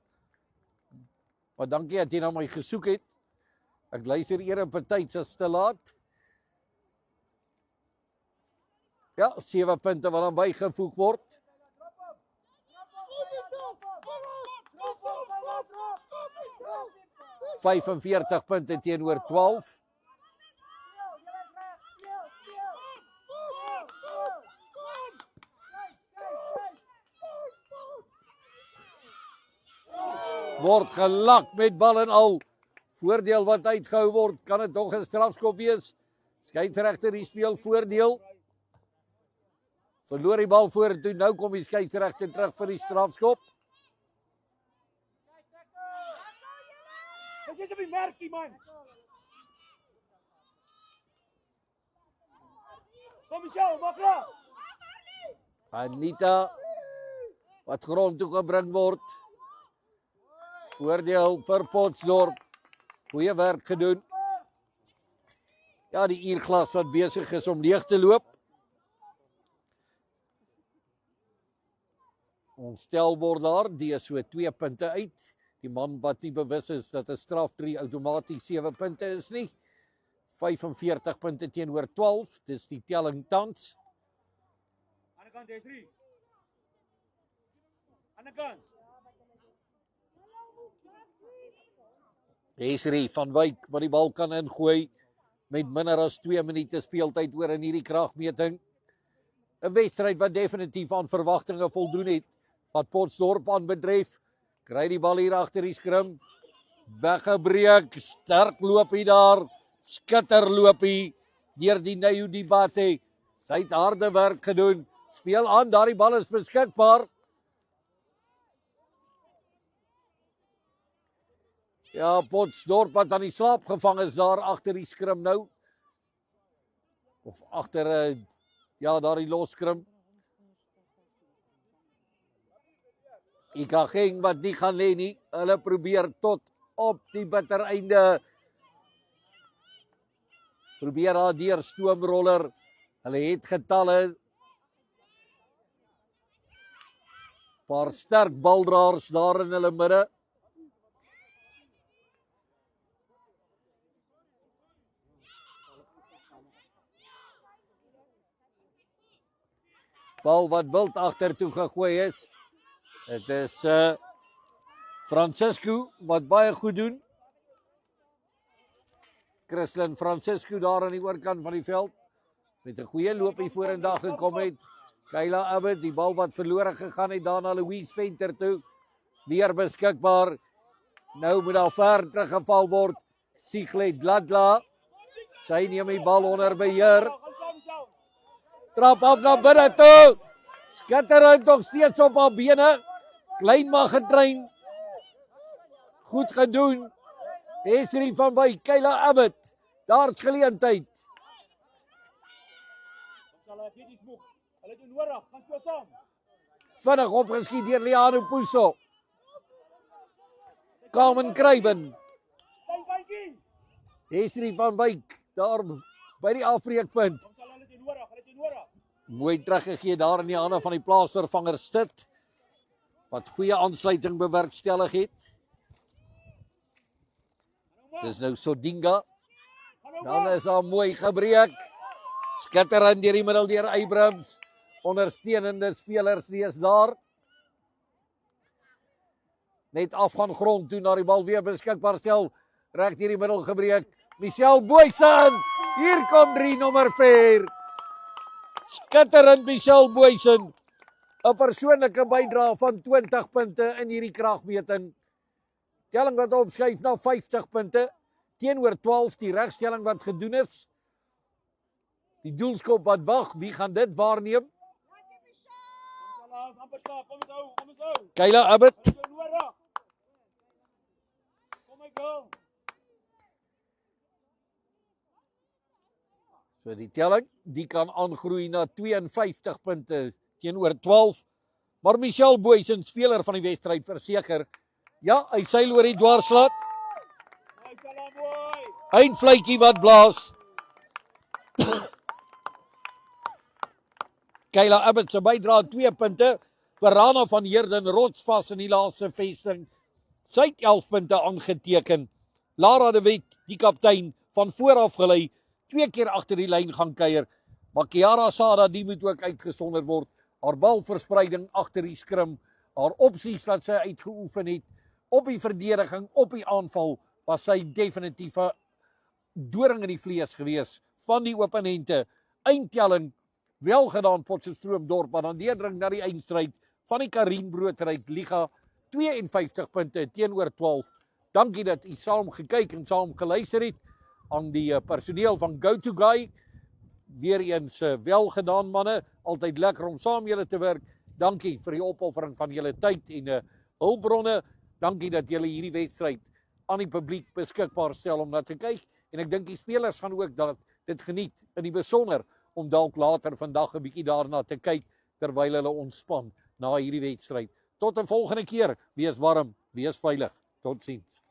Speaker 2: Maar dankie dat jy na my gesoek het. Ek luister eer op 'n tyd as te laat. Ja, 7 punte wat dan bygevoeg word. ...45 punte teenoor 12. Word gelak met bal en al. Voordeel wat uitgehou word, kan dit tog 'n strafskop wees. Skeieregter die speel voordeel. Verloor die bal vorentoe, nou kom die skeieregter terug vir die strafskop.
Speaker 3: Dis is op die merkie man. Kom Michelle, maak klaar.
Speaker 2: Anita wat grond toe gebring word. Voordeel vir Potchefstroom. Goeie werk gedoen. Ja, die uurglas wat besig is om leeg te loop. Ons stel word daar, die is so 2 punte uit. Die man wat nie bewus is dat 'n straf 3 outomaties 7 punte is nie. 45 punte teenoor 12, dis die telling tans.
Speaker 3: Aan die kant D3. Aan die kant.
Speaker 2: Esri van Wyk wat die bal kan ingooi met minder as 2 minute speeltyd oor in hierdie kragmeting. 'n Wedstryd wat definitief aan verwagtinge voldoen het wat Potchefstroom aanbetref. Kry die bal hier agter die skrim. Weggebreek, sterk loopie daar. Skitter loopie deur die Nayu Dibate. Sy het harde werk gedoen. Speel aan, daardie bal is beskikbaar. Ja, Potchefstroom wat aan die slaap gevang is daar agter die skrim nou. Of agter ja, daar die loskrim. Ikageng wat nie gaan lê nie. Hulle probeer tot op die bitter einde. Probeer daar deur stoomroller. Hulle het getalle. Paar sterk baldraers daar in hulle midde. Bal wat wild agtertoe gegooi is. Dit is Francisco wat baie goed doen. Christian Francisco daar aan die oorkant van die veld. Met 'n goeie loop hier vorendag gekom het. Kayla Abbott, die bal wat verlore gegaan het daar na Louise Venter toe. Weer beskikbaar. Nou moet daar ver teruggeval word. Siglet Dladla. Sy neem die bal onder beheer. Trap af na binne toe. Skitterend nog steeds op haar bene. Klein maar getrein. Goed gedoen. Esri van Wyk, Kayla Abbott. Daar's geleentheid.
Speaker 3: Hulle doen nodig, gaan speel saam.
Speaker 2: Vinnig opgeskiet deur Liano Puso. Carmen Kruiven.
Speaker 3: Klein bandjie.
Speaker 2: Esri van Wyk daar by die afbreekpunt.
Speaker 3: Hulle doen nodig.
Speaker 2: Mooi teruggegee daar in die hande van die plaasvervanger Stit. Wat goeie aansluiting bewerkstellig het. Dis nou Sodinga. Dan is daar mooi gebreek. Skitterend deur die middel deur Abrams. Ondersteunende spelers die is daar. Net af gaan grond toe na die bal weer beskikbaar stel. Reg deur die middel gebreek. Michelle Boysen. Hier kom 3 nommer 4. Skitterend Michelle Boysen. 'n persoonlike bydrae van 20 punte in hierdie kragmeting. Telling wat opskuif na 50 punte teenoor 12 die regstelling wat gedoen is. Die doelskop wat wag, wie gaan dit waarneem?
Speaker 3: Kom ons hou.
Speaker 2: Kayla Abbott.
Speaker 3: Kom my girl.
Speaker 2: So die telling, die kan aangroei na 52 punte teenoor 12. Maar Michelle Boysen, speler van die wedstryd, verseker, ja, hy seil oor die dwarslat. Eindfluitjie wat blaas. Kayla Abbott se bydra 2 punte. Verana van Heerden rotsvas in die laaste vesting. Sy het 11 punte aangeteken. Lara de Wet, die kaptein, van vooraf gelei, 2 keer agter die lyn gaan kuier. Maar Kiara Sada, die moet ook uitgesonder word. Haar balverspreiding agter die skrim, haar opsies wat sy uitgeoefen het, op die verdediging, op die aanval, was sy definitief 'n doring in die vlees gewees van die opponente. Eindtelling, wel gedaan Potchefstroom Dorp, wat dan deurdring na die eindstryd van die Karin Broodryk Liga, 52 punte teenoor 12. Dankie dat u saam gekyk en saam geluister het aan die personeel van Go To Guy. Weer eens wel gedaan manne, altyd lekker om saam julle te werk. Dankie vir die opoffering van julle tyd en hulpbronne. Dankie dat julle hierdie wedstryd aan die publiek beskikbaar stel om na te kyk. En ek dink die spelers gaan ook dit geniet, in die besonder om dalk later vandag 'n bietjie daarna te kyk terwyl hulle ontspan na hierdie wedstryd. Tot 'n volgende keer, wees warm, wees veilig. Totsiens.